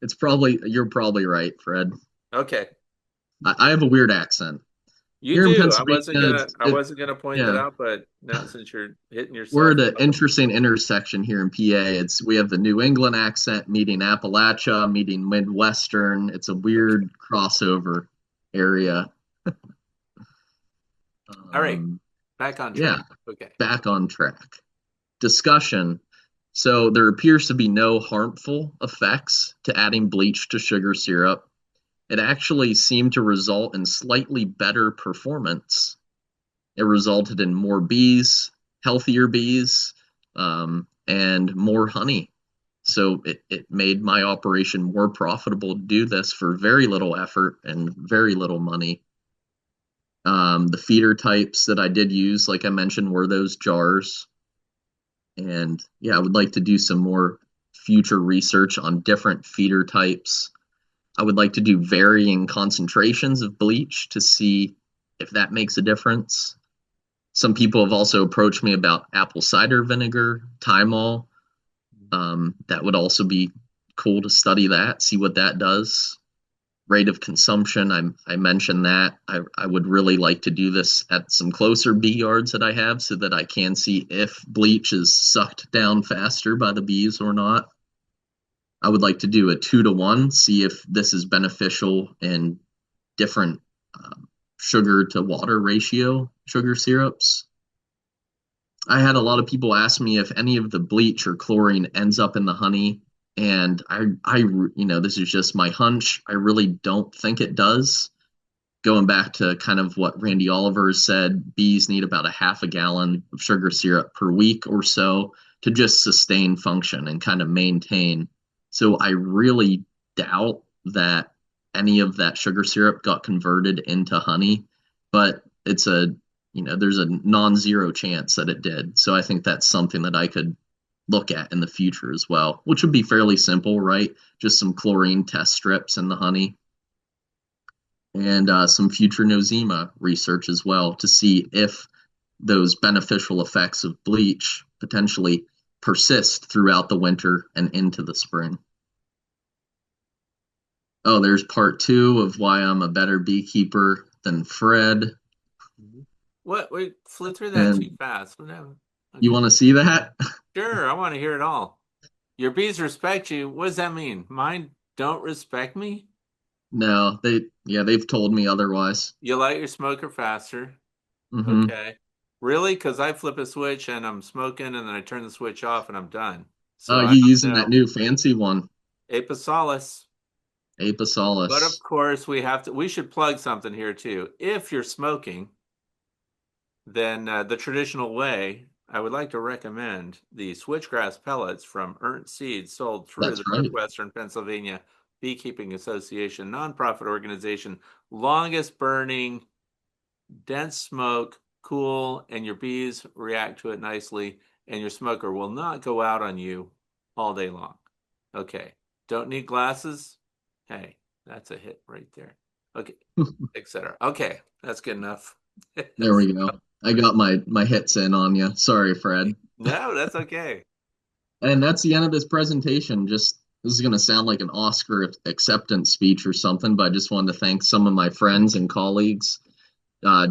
You're probably right, Fred. Okay. I have a weird accent. You Here in do. Pennsylvania, I wasn't gonna point that yeah. out, but now since you're hitting We're yourself, at an interesting intersection here in PA. We have the New England accent meeting Appalachia, meeting Midwestern. It's a okay. weird crossover area. All right. Um, Back on yeah, track. Okay. back on track. Discussion. So there appears to be no harmful effects to adding bleach to sugar syrup. It actually seemed to result in slightly better performance. It resulted in more bees, healthier bees, and more honey. So it made my operation more profitable to do this for very little effort and very little money. The feeder types that I did use, like I mentioned, were those jars. And yeah, I would like to do some more future research on different feeder types. I would like to do varying concentrations of bleach to see if that makes a difference. Some people have also approached me about apple cider vinegar, Thymol. That would also be cool to study that, see what that does. Rate of consumption, I mentioned that. I would really like to do this at some closer bee yards that I have so that I can see if bleach is sucked down faster by the bees or not. I would like to do a 2-to-1, see if this is beneficial in different sugar to water ratio sugar syrups. I had a lot of people ask me if any of the bleach or chlorine ends up in the honey, and this is just my hunch. I really don't think it does. Going back to kind of what Randy Oliver said, bees need about a half a gallon of sugar syrup per week or so to just sustain function and kind of maintain. So I really doubt that any of that sugar syrup got converted into honey, but there's a non-zero chance that it did. So I think that's something that I could look at in the future as well, which would be fairly simple, right? Just some chlorine test strips in the honey and some future Nosema research as well to see if those beneficial effects of bleach potentially persist throughout the winter and into the spring. Oh, there's part 2 of why I'm a better beekeeper than Fred. What? We flew through that too And fast. Whatever. you Okay. want to see that? Sure, I want to hear it all. Your bees respect you. What does that mean? Mine don't respect me? No, they've told me otherwise. You light your smoker faster. Hmm. Okay. Really? Because I flip a switch and I'm smoking and then I turn the switch off and I'm done. Oh, So I you don't using that know. new fancy one, Apisalis. But Apisalis. of course, we should plug something here too. If you're smoking, then the traditional way, I would like to recommend the switchgrass pellets from Ernst Seeds sold through That's the right. Northwestern Pennsylvania Beekeeping Association, nonprofit organization, longest burning, dense smoke, cool, and your bees react to it nicely, and your smoker will not go out on you all day long. Okay. Don't need glasses? Hey, that's a hit right there. Okay, etc. Okay, that's good enough. There we go. I got my hits in on you. Sorry, Fred. No, that's okay. And that's the end of this presentation. Just this is going to sound like an Oscar acceptance speech or something, but I just wanted to thank some of my friends and colleagues.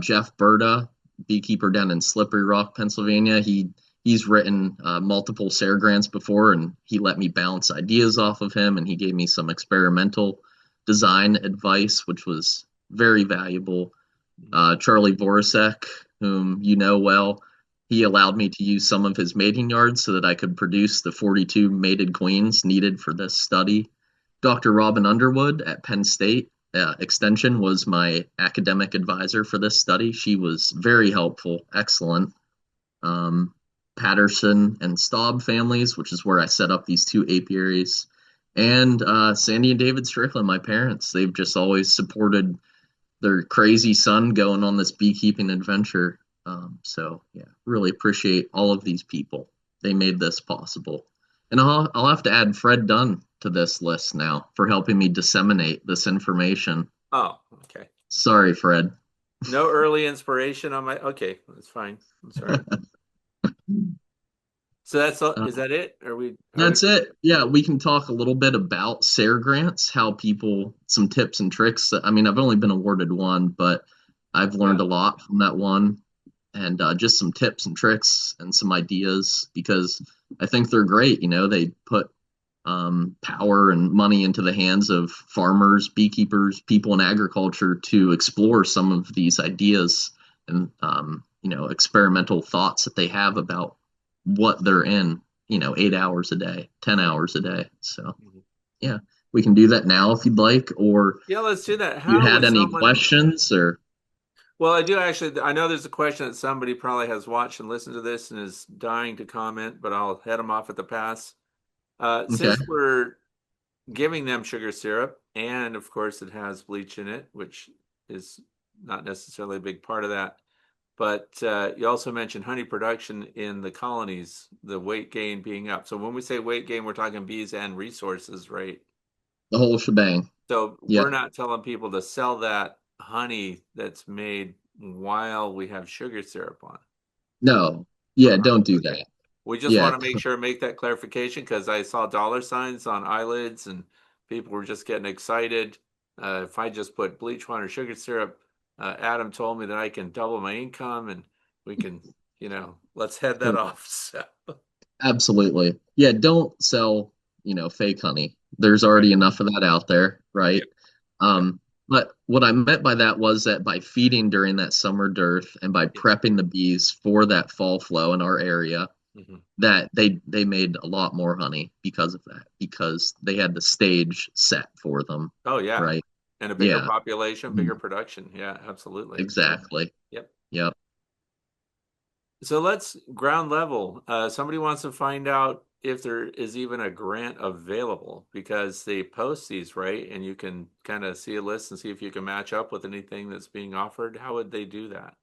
Jeff Berta, beekeeper down in Slippery Rock, Pennsylvania. He's written multiple SARE grants before, and he let me bounce ideas off of him, and he gave me some experimental design advice, which was very valuable. Charlie Voracek, whom you know well, he allowed me to use some of his mating yards so that I could produce the 42 mated queens needed for this study. Dr. Robin Underwood at Penn State Extension was my academic advisor for this study. She was very helpful, excellent. Um, Patterson and Staub families, which is where I set up these two apiaries, and Sandy and David Strickland, my parents. They've just always supported their crazy son going on this beekeeping adventure. So yeah, really appreciate all of these people. They made this possible. And I'll have to add Fred Dunn to this list now for helping me disseminate this information. Oh, okay. Sorry, Fred. No early inspiration on my. Okay, that's fine. I'm sorry. So that's all. Is that it? That's it. Yeah, we can talk a little bit about SARE grants, how people, some tips and tricks. I mean, I've only been awarded one, but I've learned a lot from that one, and just some tips and tricks and some ideas because I think they're great. You know, they put power and money into the hands of farmers, beekeepers, people in agriculture to explore some of these ideas and experimental thoughts that they have about what they're in, 8 hours a day, 10 hours a day. So yeah, we can do that now if you'd like, or yeah, let's do that. you had any questions or? Well, I do actually. I know there's a question that somebody probably has watched and listened to this and is dying to comment, but I'll head them off at the pass. Since we're giving them sugar syrup, and of course it has bleach in it, which is not necessarily a big part of that. But you also mentioned honey production in the colonies, the weight gain being up. So when we say weight gain, we're talking bees and resources, right? The whole shebang. So we're not telling people to sell that honey that's made while we have sugar syrup on. No. Yeah, don't do that. We just want to make that clarification because I saw dollar signs on eyelids and people were just getting excited. If I just put bleach water, sugar syrup, Adam told me that I can double my income and we can, let's head that off. So. Absolutely. Yeah, don't sell, fake honey. There's already enough of that out there, right? Yep. But what I meant by that was that by feeding during that summer dearth and by prepping the bees for that fall flow in our area, that they made a lot more honey because of that, because they had the stage set for them. Oh, yeah. Right. And a bigger population, bigger production. Yeah, absolutely. Exactly. Yep. So let's ground level. Somebody wants to find out if there is even a grant available because they post these, right? And you can kind of see a list and see if you can match up with anything that's being offered. How would they do that?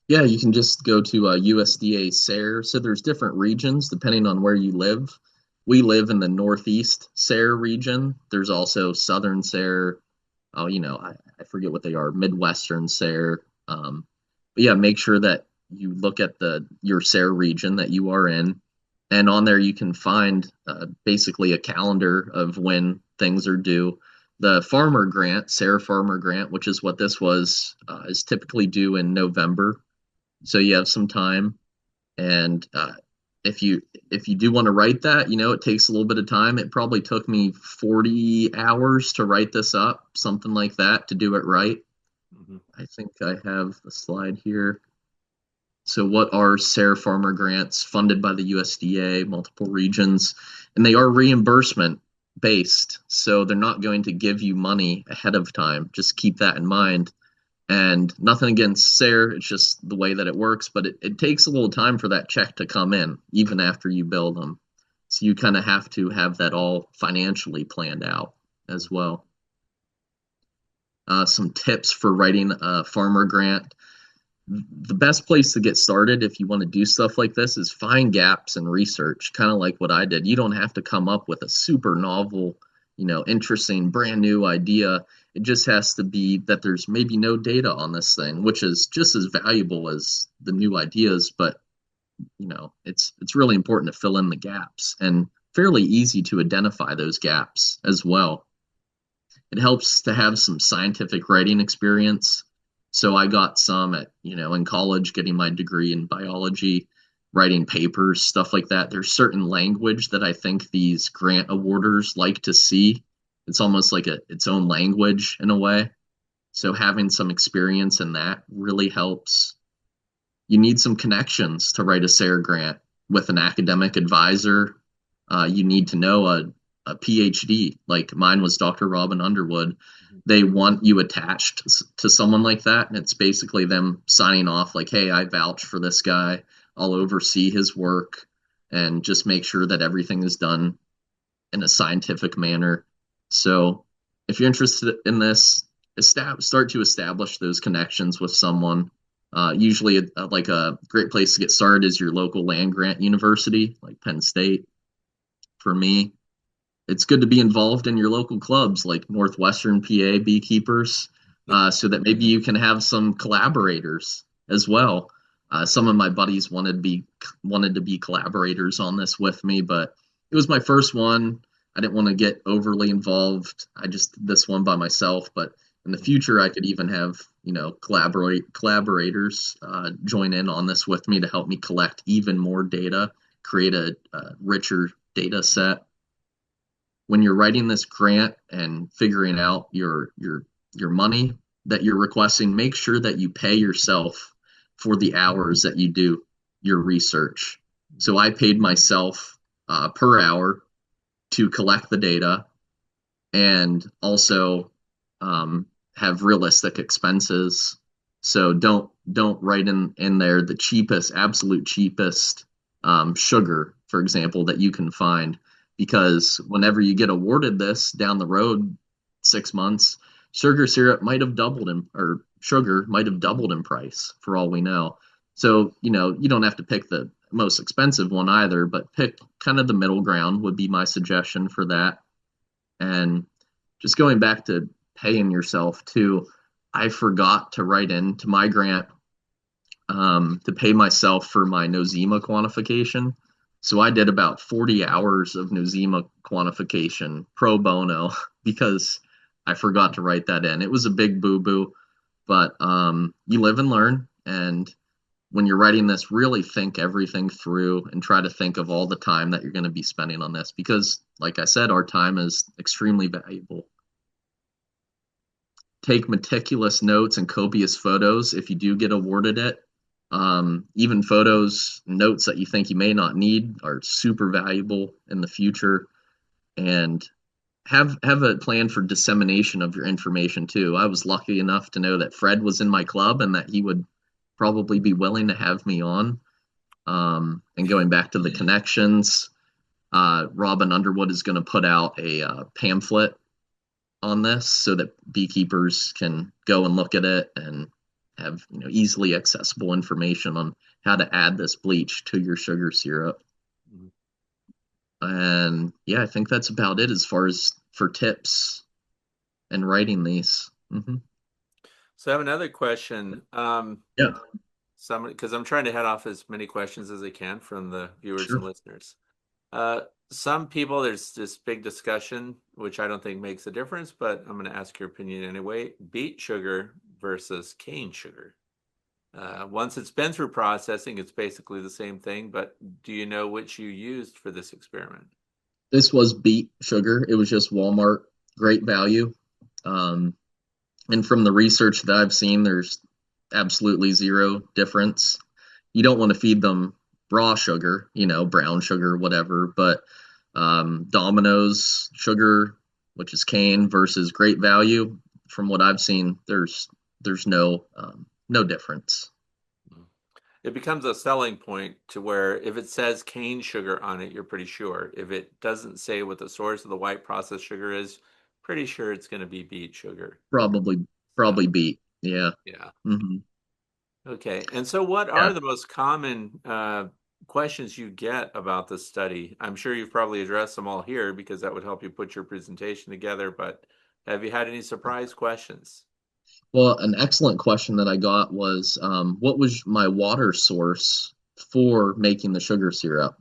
Yeah, you can just go to USDA SARE. So there's different regions depending on where you live. We live in the Northeast SARE region. There's also Southern SARE. I forget what they are, Midwestern SARE. But yeah, make sure that you look at your SARE region that you are in. And on there, you can find basically a calendar of when things are due. The farmer grant, SARE farmer grant, which is what this was, is typically due in November. So you have some time. And if you do want to write that, it takes a little bit of time. It probably took me 40 hours to write this up, something like that, to do it right. I think I have the slide here. So what are SARE farmer grants funded by the USDA, multiple regions, and they are reimbursement based. So they're not going to give you money ahead of time. Just keep that in mind. And nothing against SARE, it's just the way that it works, but it takes a little time for that check to come in, even after you build them. So you kind of have to have that all financially planned out as well. Some tips for writing a farmer grant. The best place to get started if you want to do stuff like this is find gaps in research, kind of like what I did. You don't have to come up with a super novel, interesting, brand new idea. It just has to be that there's maybe no data on this thing, which is just as valuable as the new ideas. But, it's really important to fill in the gaps and fairly easy to identify those gaps as well. It helps to have some scientific writing experience. So I got some in college, getting my degree in biology, writing papers, stuff like that. There's certain language that I think these grant awarders like to see. It's almost like its own language in a way. So having some experience in that really helps. You need some connections to write a SARE grant with an academic advisor. You need to know a PhD, like mine was Dr. Robin Underwood. Mhm. They want you attached to someone like that, and it's basically them signing off like, "Hey, I vouch for this guy. I'll oversee his work and just make sure that everything is done in a scientific manner." So, if you're interested in this, start to establish those connections with someone. Usually, like a great place to get started is your local land grant university, like Penn State. For me, it's good to be involved in your local clubs like Northwestern PA Beekeepers, so that maybe you can have some collaborators as well. Some of my buddies wanted to be collaborators on this with me, but it was my first one. I didn't want to get overly involved. I just did this one by myself, but in the future, I could even have collaborators join in on this with me to help me collect even more data, create a richer data set. When you're writing this grant and figuring out your money that you're requesting, make sure that you pay yourself for the hours that you do your research. So I paid myself per hour to collect the data and also have realistic expenses. So don't write in there the cheapest, absolute cheapest sugar, for example, that you can find, because whenever you get awarded this down the road, 6 months, sugar syrup might have doubled in or sugar might have doubled in price for all we know. So, you don't have to pick the most expensive one either, but pick kind of the middle ground would be my suggestion for that. And just going back to paying yourself too, I forgot to write into my grant to pay myself for my Nosema quantification. So I did about 40 hours of Nosema quantification pro bono because I forgot to write that in. It was a big boo boo, but you live and learn. And when you're writing this, really think everything through and try to think of all the time that you're going to be spending on this because, like I said, our time is extremely valuable. Take meticulous notes and copious photos if you do get awarded it. Even photos, notes that you think you may not need are super valuable in the future. And have a plan for dissemination of your information too. I was lucky enough to know that Fred was in my club and that he would probably be willing to have me on. And going back to the connections, Robin Underwood is going to put out a pamphlet on this so that beekeepers can go and look at it and have easily accessible information on how to add this bleach to your sugar syrup. Mhm. And yeah, I think that's about it as far as for tips and writing these. So I have another question. Yeah, Because I'm trying to head off as many questions as I can from the viewers sure. and listeners. Some people, there's this big discussion, which I don't think makes a difference, but I'm going to ask your opinion anyway. Beet sugar versus cane sugar. Once it's been through processing, it's basically the same thing, but do you know which you used for this experiment? This was beet sugar. It was just Walmart, great value. Um, and from the research that I've seen, there's absolutely zero difference. You don't want to feed them raw sugar, brown sugar, whatever, but Domino's sugar, which is cane, versus great value, from what I've seen, there's no difference. It becomes a selling point to where if it says cane sugar on it, you're pretty sure. If it doesn't say what the source of the white processed sugar is, pretty sure it's going to be beet sugar. Probably So, probably beet. Yeah. yeah. hmm Okay. And so, what Yeah. are the most common questions you get about the study? I'm sure you've probably addressed them all here because that would help you put your presentation together, but have you had any surprise questions? Well, an excellent question that I got was, what was my water source for making the sugar syrup?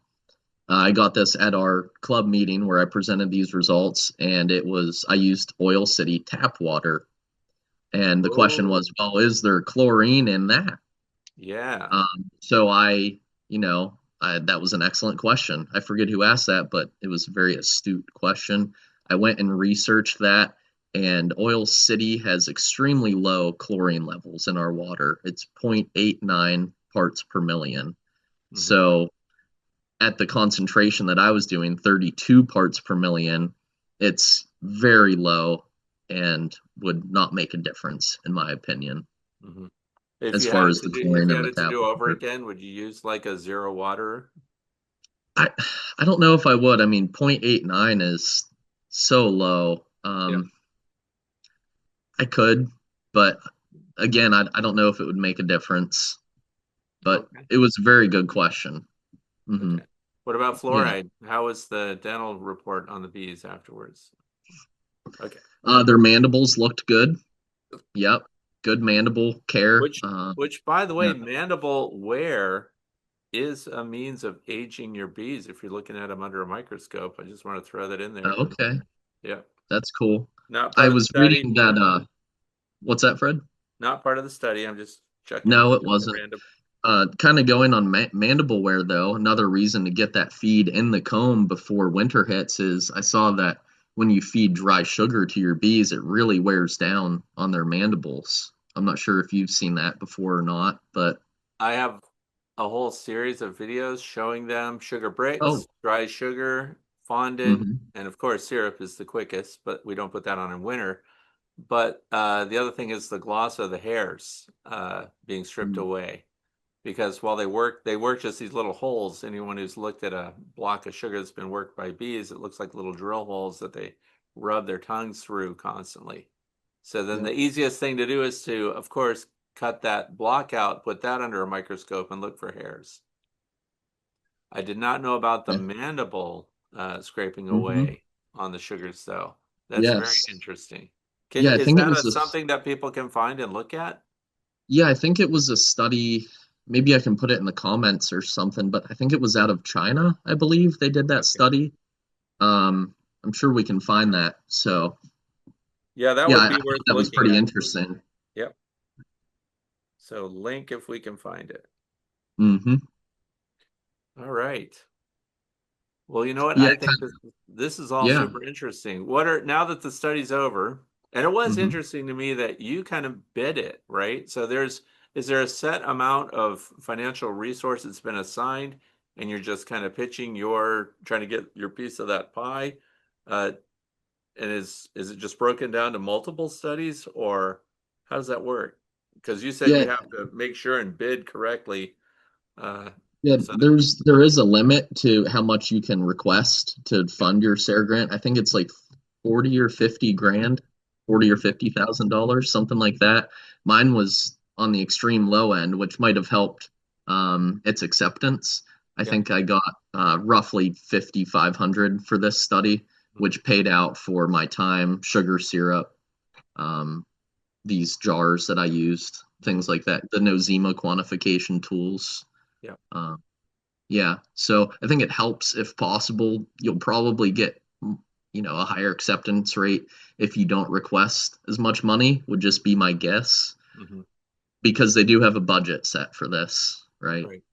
I got this at our club meeting where I presented these results, and I used Oil City tap water. And the question Oh, was, well, is there chlorine in that? yeah. So that was an excellent question. I forget who asked that, but it was a very astute question. I went and researched that, and Oil City has extremely low chlorine levels in our water. It's 0.89 parts per million. Mhm. So at the concentration that I was doing, 32 parts per million, it's very low and would not make a difference, in my opinion, Hmm. If as you far had it as to the do, if chlorine you and had it to do over metabolism. again, would you use like a zero water? I I don't know if I would. I mean, 0.89 is so low. Yeah. I could, but again, I don't know if it would make a difference. But Okay. it was a very good question. Okay. What about Yeah. fluoride? How was the dental report on the bees afterwards? Okay. Their mandibles looked good. Yep. Good mandible care. Which, which, by the way, Yeah. mandible wear is a means of aging your bees if you're looking at them under a microscope. I just want to throw that in there. Okay. Yeah. That's cool. Not I part of the was study. reading that what's that, Fred? Not part of the study. I'm just checking No, it at wasn't. random. Kind of going on mandible wear though. Another reason to get that feed in the comb before winter hits is I saw that when you feed dry sugar to your bees, it really wears down on their mandibles. I'm not sure if you've seen that before or not, but I have a whole series of videos showing them sugar oh, bricks, dry sugar, fondant, hmm and of course syrup is the quickest, but we don't put that on in winter. But the other thing is the gloss of the hairs being stripped away because while they work just these little holes. Anyone who's looked at a block of sugar that's been worked by bees, it looks like little drill holes that they rub their tongues through constantly. So then yeah, the easiest thing to do is to, of course, cut that block out, put that under a microscope, and look for hairs. I did not know about the yeah. mandible scraping hmm away on the sugars, though. That's very Yes. interesting. Yeah, I Is think it that was something that people can find and look at? yeah, I think it was a study. Maybe I can put it in the comments or something, but I think it was out of China, I believe they did that Okay. study. I'm sure we can find that. So, Yeah, that yeah, would I be thought worth that was looking pretty at. interesting. Yep. So link if we can find it. hmm All right. Well, you know what? Yeah, I think this is all yeah. super interesting. What are now that the study's over, and it was hmm interesting to me that you kind of bid it, right? So is there a set amount of financial resource that's been assigned, and you're just kind of pitching your trying to get your piece of that pie? Uh, and is it just broken down to multiple studies, or how does that work? Because you said you Yeah, have to make sure and bid correctly. Uh, yeah. so that, There is a limit to how much you can request to fund your SARE grant. I think it's like 40 or 50 grand, 40 or Mhm. $50,000, something like that. Mine was on the extreme low end, which might have helped its acceptance. I Yeah. think I got roughly 5,500 for this study, Mhm. which paid out for my time, sugar syrup, um, these jars that I used, Mhm. things like that, the Nosema quantification tools. Yeah. Uh, yeah, so I think it helps if possible. You'll probably get, a higher acceptance rate if you don't request as much money, would just be my guess, Mhm. because they do have a budget set for this, right? Right.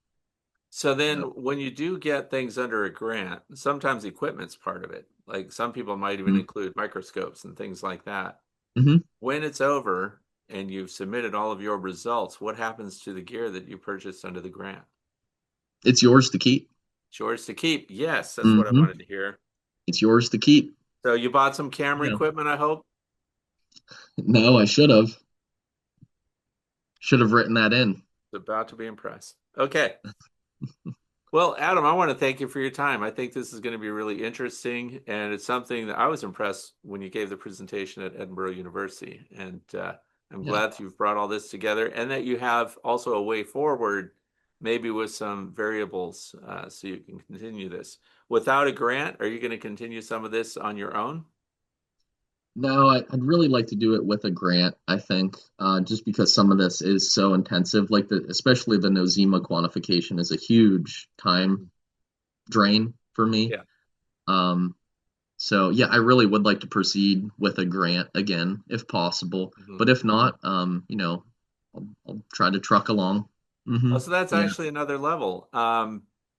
So then Yep. when you do get things under a grant, sometimes equipment's part of it. Like some people might even Mm-hmm. include microscopes and things like that. Mm-hmm. When it's over and you've submitted all of your results, what happens to the gear that you purchased under the grant? It's yours to keep. It's yours to keep. Yes, that's what I Mm-hmm. wanted to hear. It's yours to keep. So you bought some camera Yeah. equipment, I hope? No, I should have. Should have written that in. About to be impressed. Okay. Well, Adam, I want to thank you for your time. I think this is going to be really interesting, and it's something that I was impressed when you gave the presentation at Edinburgh University. And I'm Yeah. glad you've brought all this together and that you have also a way forward, maybe with some variables, so you can continue this. Without a grant, are you going to continue some of this on your own? No, I'd really like to do it with a grant, I think, just because some of this is so intensive, like especially the Nosema quantification is a huge time drain for me. Yeah. Um, so yeah, I really would like to proceed with a grant again, if possible. Mhm. But if not, I'll try to truck along. Oh, so that's Yeah, actually another level.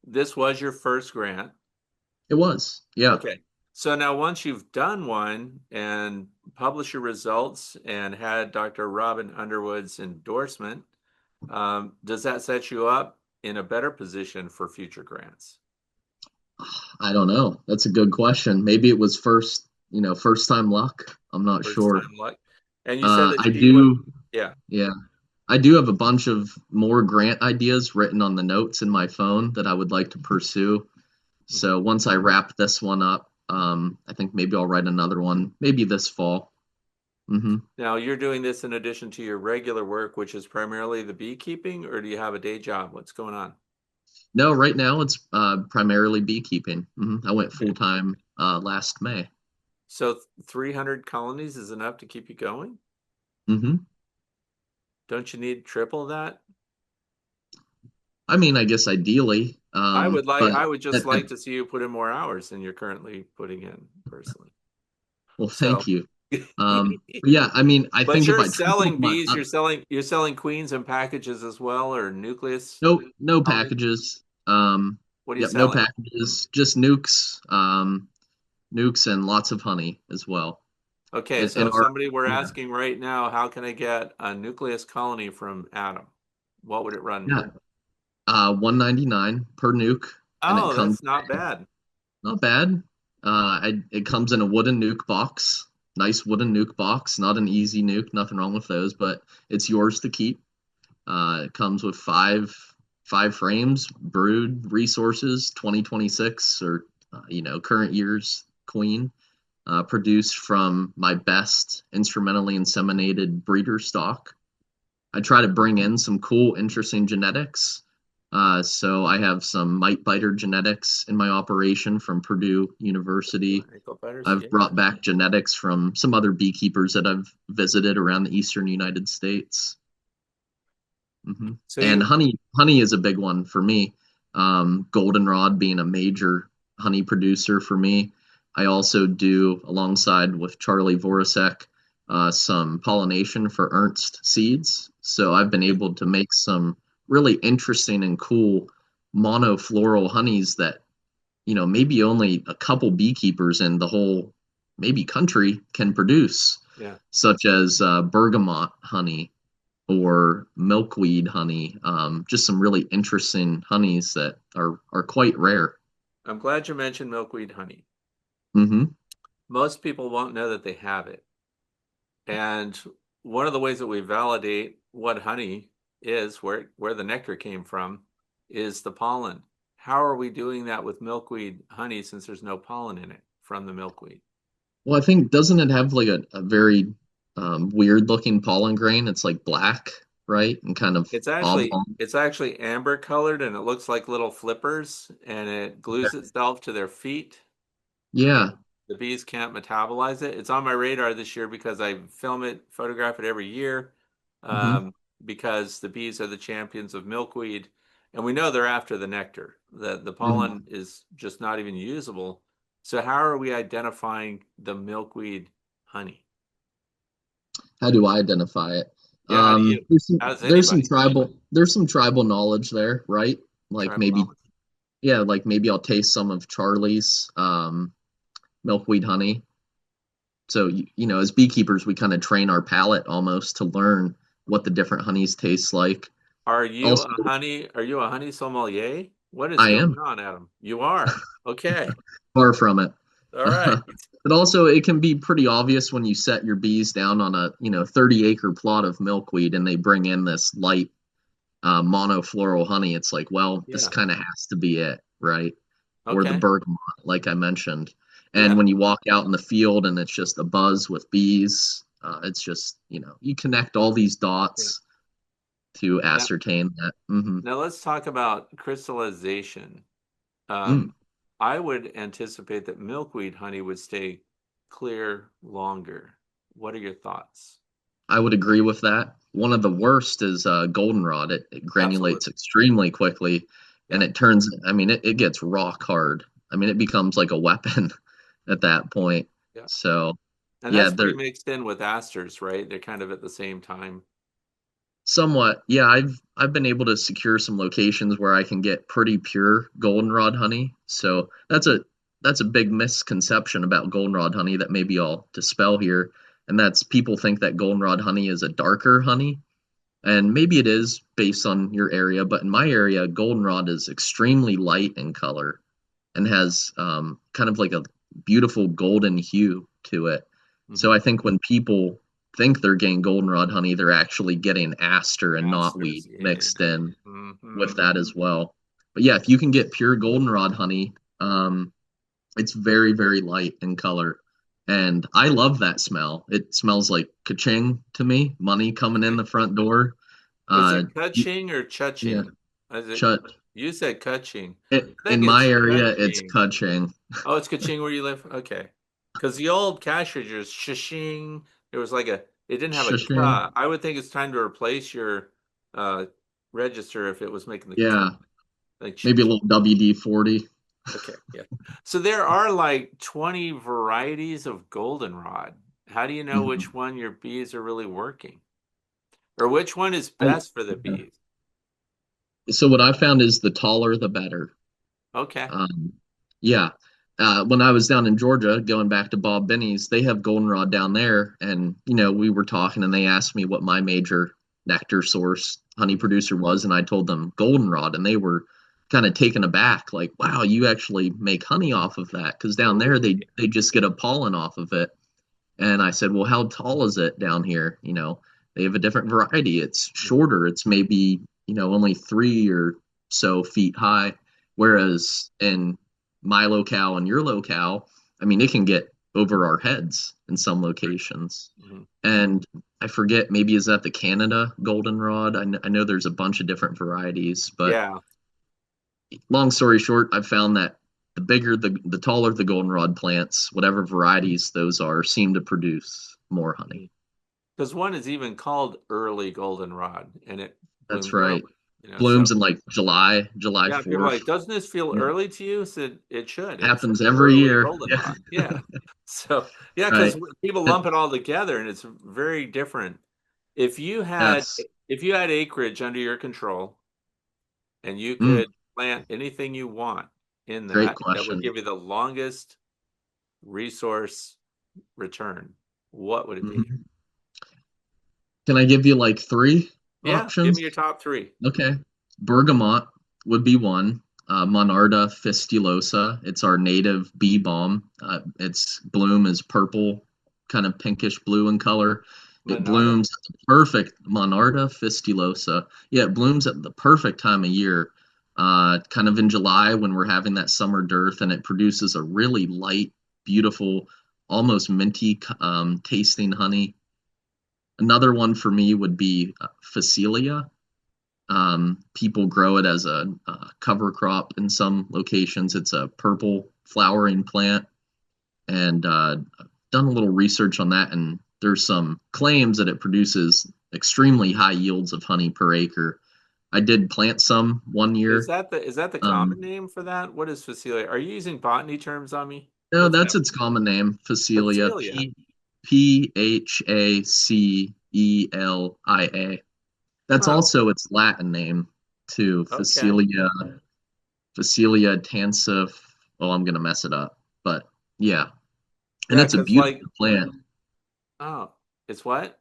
This was your first grant. it was. Yeah. Okay. So now once you've done one and published your results and had Dr. Robin Underwood's endorsement, does that set you up in a better position for future grants? I don't know. That's a good question. Maybe it was first time luck. I'm not First sure. time luck. And you said that I she went, do, yeah. yeah, I do have a bunch of more grant ideas written on the notes in my phone that I would like to pursue. Mhm. So once I wrap this one up, I think maybe I'll write another one, maybe this fall. hmm Now you're doing this in addition to your regular work, which is primarily the beekeeping, or do you have a day job? What's going on? No, right now it's primarily beekeeping. I went full Okay. time last May. So 300 colonies is enough to keep you going? hmm Don't you need triple that? I mean, I guess ideally, but I would just at, like to see you put in more hours than you're currently putting in personally. well, So, thank you. Yeah, I mean, I but think if you're I tripled selling my bees, you're selling queens and packages as well, or nucleus no colony. packages. What are you Yep, no selling? packages, just nukes, nukes and lots of honey as well. Okay, And so if our somebody were yeah, asking right now, how can I get a nucleus colony from Adam? What would it run me? yeah, 199 per nuke, and it Oh, comes that's not bad. not bad. It comes in a wooden nuke box, nice wooden nuke box, not an easy nuke, nothing wrong with those, but it's yours to keep. It comes with five frames, brood resources, 2026 or current year's queen, produced from my best instrumentally inseminated breeder stock. I try to bring in some cool, interesting genetics. So I have some mite biter genetics in my operation from Purdue University. Ankle biters, I've yeah. brought back genetics from some other beekeepers that I've visited around the eastern United States. So And you, honey is a big one for me. Goldenrod being a major honey producer for me. I also do, alongside with Charlie Voracek, some pollination for Ernst seeds. So I've been able to make some really interesting and cool monofloral honeys that, maybe only a couple beekeepers in the whole maybe country can produce, yeah. such as bergamot honey or milkweed honey. Just some really interesting honeys that are quite rare. I'm glad you mentioned milkweed honey. hmm Most people won't know that they have it. And one of the ways that we validate what honey is, where the nectar came from, is the pollen. How are we doing that with milkweed honey since there's no pollen in it from the milkweed? Well, I think doesn't it have like a very weird looking pollen grain? It's like black, right? And kind of It's actually oblong. it's actually amber colored and it looks like little flippers and it glues itself to their feet and Yeah. the bees can't metabolize it. It's on my radar this year because I film it, photograph it every year, hmm um, because the bees are the champions of milkweed, and we know they're after the nectar. The hmm pollen is just not even usable. So how are we identifying the milkweed honey? How do I identify it? Yeah, how do you? There's How does some anybody? tribal knowledge there, right? Like Tribal maybe knowledge. yeah, like maybe I'll taste some of Charlie's milkweed honey. So, as beekeepers, we kind of train our palate almost to learn what the different honeys taste like. Also, Are you a honey sommelier? What is I going am on, Adam? You are. Okay. far from it. All right. But also, it can be pretty obvious when you set your bees down on a, 30-acre plot of milkweed and they bring in this light monofloral honey. It's like, well, this Yeah. kind of has to be it, right? Or the Okay. bergamot, like I mentioned. And Yeah. when you walk out in the field and it's just a buzz with bees, it's just, you connect all these Yeah. dots to Now, ascertain that. now let's talk about crystallization. Mm. Um, I would anticipate that milkweed honey would stay clear longer. What are your thoughts? I would agree with that. One of the worst is goldenrod. It granulates Absolutely. extremely quickly, and Yeah. I mean, it gets rock hard. I mean, it becomes like a weapon at that point. Yeah. So, And yeah, that's they're pre-mixed in with asters, right? They're kind of at the same time. somewhat. Yeah, I've been able to secure some locations where I can get pretty pure goldenrod honey. So that's a big misconception about goldenrod honey that maybe I'll dispel here, and that's people think that goldenrod honey is a darker honey. And maybe it is based on your area, but in my area, goldenrod is extremely light in color. and has kind of like a beautiful golden hue to it. So Mhm. I think when people think they're getting goldenrod honey, they're actually getting aster and knotweed Masters, yeah. mixed in with Hmm. that as well. But yeah, if you can get pure goldenrod honey, it's very, very light in color. And I love that smell. It smells like ka-ching to me, money coming in the front door. Is Uh, it Kaching or yeah, Chuching? Is it? chut. You said Kaching. I In think my it's area, it's Chuching. ka-ching. Oh, it's Kaching where you live? Okay. Because the old cash registers, shishing, there was like a, it didn't have a Shishing. ka. I would think it's time to replace your uh, register if it was making the ka. Yeah, Like, maybe a little WD-40. okay, yeah. So there are like 20 varieties of goldenrod. How do you know Mhm. which one your bees are really working? Or which one is I, best for the bees? so what I found is the taller, the better. Okay. Um, yeah. When I was down in Georgia, going back to Bob Binney's, they have goldenrod down there, and we were talking, and they asked me what my major nectar source honey Mhm. producer was, and I told them goldenrod, and they were kind of taken aback, like, "Wow, you actually make honey off of that?" Because down there Oh, they just get a pollen off of it. And I said, "Well, how tall is it down here?" They have a different variety. It's mhm. shorter. It's maybe, only 3 or so feet high. Whereas in my locale and your locale, I mean, it can get over our heads in some locations. Mhm. And I forget, maybe is that the Canada goldenrod? I know there's a bunch of different varieties, but Yeah. long story short, I've found that the taller the goldenrod plants, whatever varieties those are, seem to produce more honey. Because one is even called early goldenrod and it That's blooms right. early, so Blooms in like July yeah, people are 4th. like, doesn't this feel Yeah. early to you? Said it should. It's Happens every early year. Yeah. goldenrod. Yeah. So yeah, because Right. people And lump it all together and it's very different. If you had yes. if you had acreage under your control and you Mm, could plant anything you want in great that would question. give you the longest resource return, what would it be? Mhm. Can I give you like three Yeah, give me options? your top three. Okay. Bergamot would be one. Monarda fistulosa. It's our native bee balm. Its bloom is purple, kind of pinkish blue in color. It Monarda? blooms at the perfect Monarda fistulosa. Yeah, it blooms at the perfect time of year, kind of in July when we're having that summer dearth, and it produces a really light, beautiful, almost minty tasting honey. Another one for me would be Phacelia. People grow it as a cover crop in some locations. It's a purple flowering plant, and I've done a little research on that, and there's some claims that it produces extremely high yields of honey per acre. I did plant some one Is year. that the Um, common name for that? What is Facilea? Are you using botany terms on me? no, What's that's that? its common name, Phacelia, Facilia. Phacelia. That's Oh, also its Latin name too, okay. Faecilia tansif. Oh, I'm gonna mess it up, but yeah, and Yeah, it's a because beautiful like, plant. oh, it's what?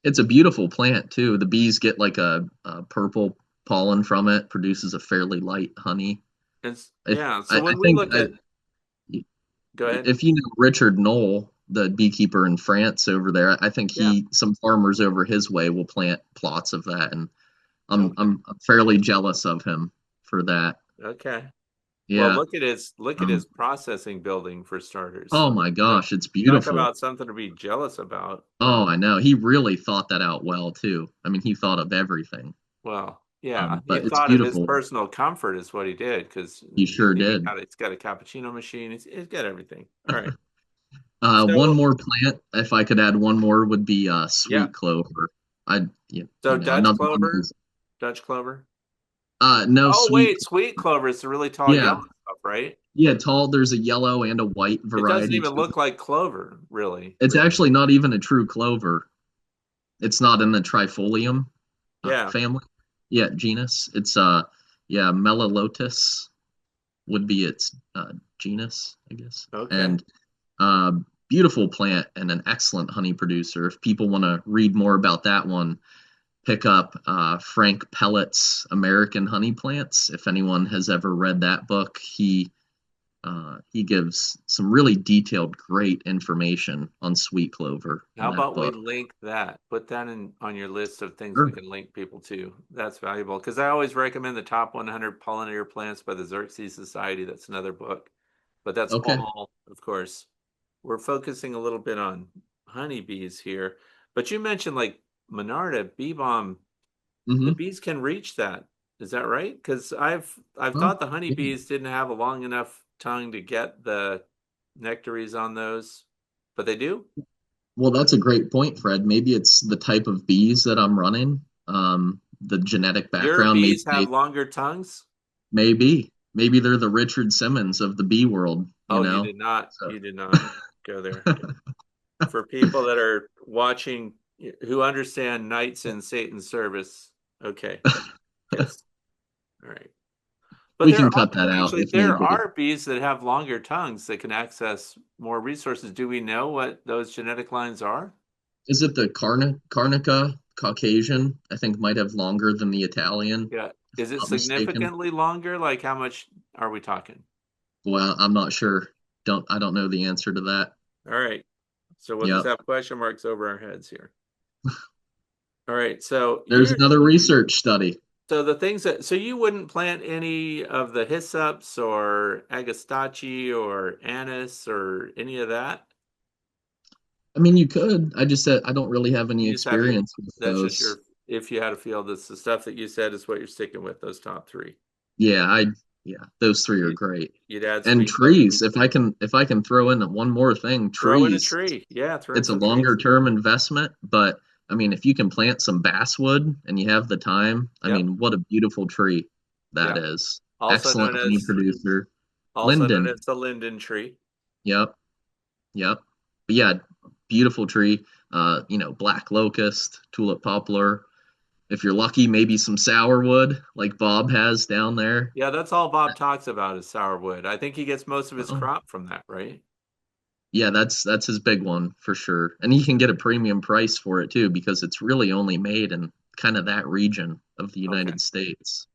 It's a beautiful plant too. The bees get like a purple pollen from it, produces a fairly light honey. It's If yeah. So I when we think look at, go ahead. if you know Richard Knoll, the beekeeper in France over there, I think Yeah. some farmers over his way will plant plots of that, and Okay. I'm fairly jealous of him for that. Okay. Well, Yeah. look at his Um, processing building for starters. oh my Talk, gosh, it's talk beautiful. about something to be jealous about. Oh, I know. He really thought that out well too. I mean, he thought of everything. Well, yeah, he But it's thought of his beautiful. personal comfort is what he did because He you sure think did. it's got a cappuccino machine. It's got everything. All right. One So more plant, if I could add one more, would be yeah. sweet clover. I, So Dutch another one clover, is Dutch clover. no Oh sweet. wait, sweet clover is the really tall Yeah, yellow stuff, right? yeah, tall. There's a yellow and a white It doesn't variety even too. look like clover, really. It's actually not even a true clover. It's not in the trifolium Yeah. family. Yeah, genus. It's yeah, Melalotus would be its genus, I guess. Okay. And uh, beautiful plant and an excellent honey producer. If people want to read more about that one, pick up Frank Pellet's American Honey Plants. If anyone has ever read that book, he He gives some really detailed, great information on sweet clover in How that about we book. link that? Put that in on your list of things we Sure. can link people to. That's valuable because I always recommend the top 100 pollinator plants by the Xerxes Society. That's another book, but that's Okay. all, of course. We're focusing a little bit on honeybees here, but you mentioned like Monarda, bee balm. The Mm-hmm. bees can reach that. Is that right? Because I've Well, thought the yeah. honeybees didn't have a long enough tongue to get the nectaries on those, but they do. Well, that's a great point, Fred. Maybe it's the type of bees that I'm running, the genetic Your background. bees have longer tongues? Maybe they're the Richard Simmons of the bee world, you Oh, know? So, you did not go there. For people that are watching who understand Knights in Satan's service. Okay. Yes. All right. But we there can are cut that out actually if need there be. are bees that have longer tongues that can access more resources. Do we know what those genetic lines are? Is it the Carnica Caucasian? I think might have longer than the Italian, Yeah. if Is it I'm not mistaken. significantly longer? Like how much are we talking? Well, I'm not sure. I don't know the answer to that. All right. So we'll just Yep. have question marks over our heads here. All right. So There's you're another research study. so the things that so you wouldn't plant any of the hyssops or agastache or anise or any of that? I mean, you could. I just said I don't really have any You just have your experience with that's just those. your if you had a field, that's the stuff that you said is what you're sticking with, those top three. Yeah, yeah, those three are You, great. you'd add And sweet clover trees, beets too. if I can throw in one more thing, Throw in a trees. tree. Yeah, throw in It's a some longer trees. term investment, but I mean, if you can plant some basswood and you have the time, I Yep. mean, what a beautiful tree that Yep. is. Also Excellent known honey as producer. also known Linden. as the linden tree. Yep. Yep. But yeah, beautiful tree. Black locust, tulip poplar. If you're lucky, maybe some sourwood like Bob has down there. Yeah, that's all Bob talks about is sourwood. I think he gets most of his Oh, crop from that, right? yeah, that's his big one for sure. And he can get a premium price for it too because it's really only made in kind of that region of the Okay. United States.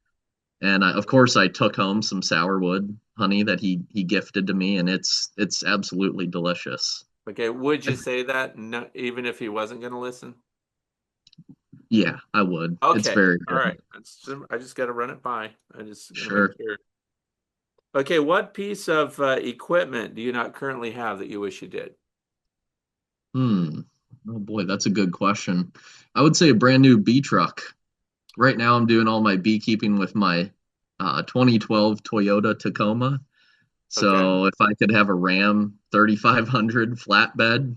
And of course, I took home some sourwood honey that he gifted to me, and it's absolutely delicious. Okay, would you say that no, even if he wasn't going to listen? Yeah, I would. It's Okay, very all good. right. I just got to run it by. I just got to make Sure. sure. Okay, what piece of equipment do you not currently have that you wish you did? Hmm. Oh boy, that's a good question. I would say a brand new bee truck. Right now, I'm doing all my beekeeping with my 2012 Toyota Tacoma. Okay, So if I could have a Ram 3500 flatbed,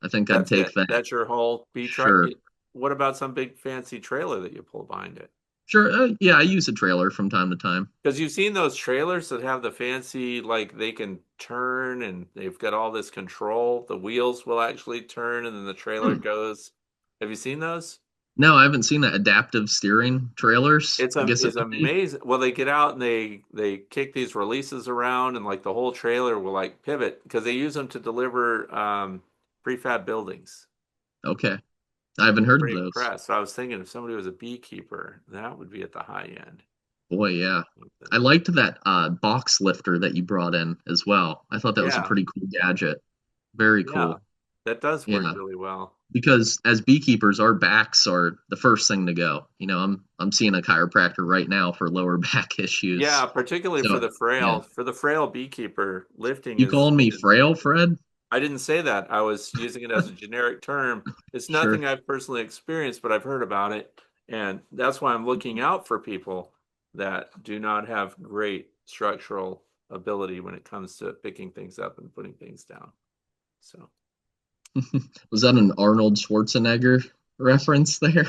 I think I'd that's take it. that. That's your whole bee truck. Sure. What about some big fancy trailer that you pull behind it? Sure. Yeah, I use a trailer from time to time. Because you've seen those trailers that have the fancy, like they can turn and they've got all this control. The wheels will actually turn and then the trailer Hmm. goes. Have you seen those? No, I haven't seen the adaptive steering trailers. I guess it It's would be. amazing. Well, they get out and they kick these releases around and like the whole trailer will like pivot because they use them to deliver prefab buildings. Okay. I haven't I'm heard of pretty those. impressed. So I was thinking if somebody was a beekeeper, that would be at the high end. Boy, yeah. I liked that box lifter that you brought in as well. I thought that was a Yeah, pretty cool gadget. Very yeah, cool. that does work Yeah. really well. Because as beekeepers, our backs are the first thing to go. I'm seeing a chiropractor right now for lower back issues. Yeah, particularly So, yeah. for the frail beekeeper, lifting You calling me is frail, Fred? I didn't say that. I was using it as a generic term. It's Sure. nothing I've personally experienced, but I've heard about it. And that's why I'm looking out for people that do not have great structural ability when it comes to picking things up and putting things down. So Was that an Arnold Schwarzenegger reference there?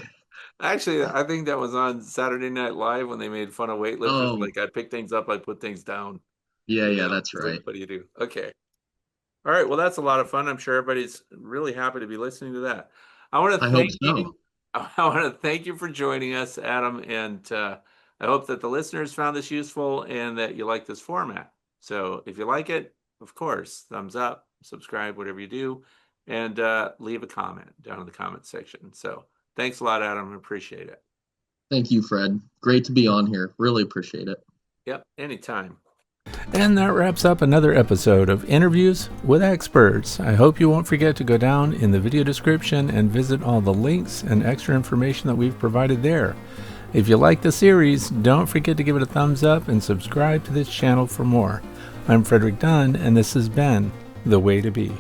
actually, I think that was on Saturday Night Live when they made fun of weightlifters. Oh, Like I pick things up, I put things down, yeah, that's It's like, right. what do you do? Okay. All right. Well, that's a lot of fun. I'm sure everybody's really happy to be listening to that. I want to I hope thank so. you. I want to thank you for joining us, Adam, and I hope that the listeners found this useful and that you like this format. So, if you like it, of course, thumbs up, subscribe, whatever you do, and leave a comment down in the comment section. So, thanks a lot, Adam. I appreciate it. Thank you, Fred. Great to be on here. Really appreciate it. Yep. Anytime. And that wraps up another episode of Interviews with Experts. I hope you won't forget to go down in the video description and visit all the links and extra information that we've provided there. If you like the series, don't forget to give it a thumbs up and subscribe to this channel for more. I'm Frederick Dunn, and this has been The Way to Be.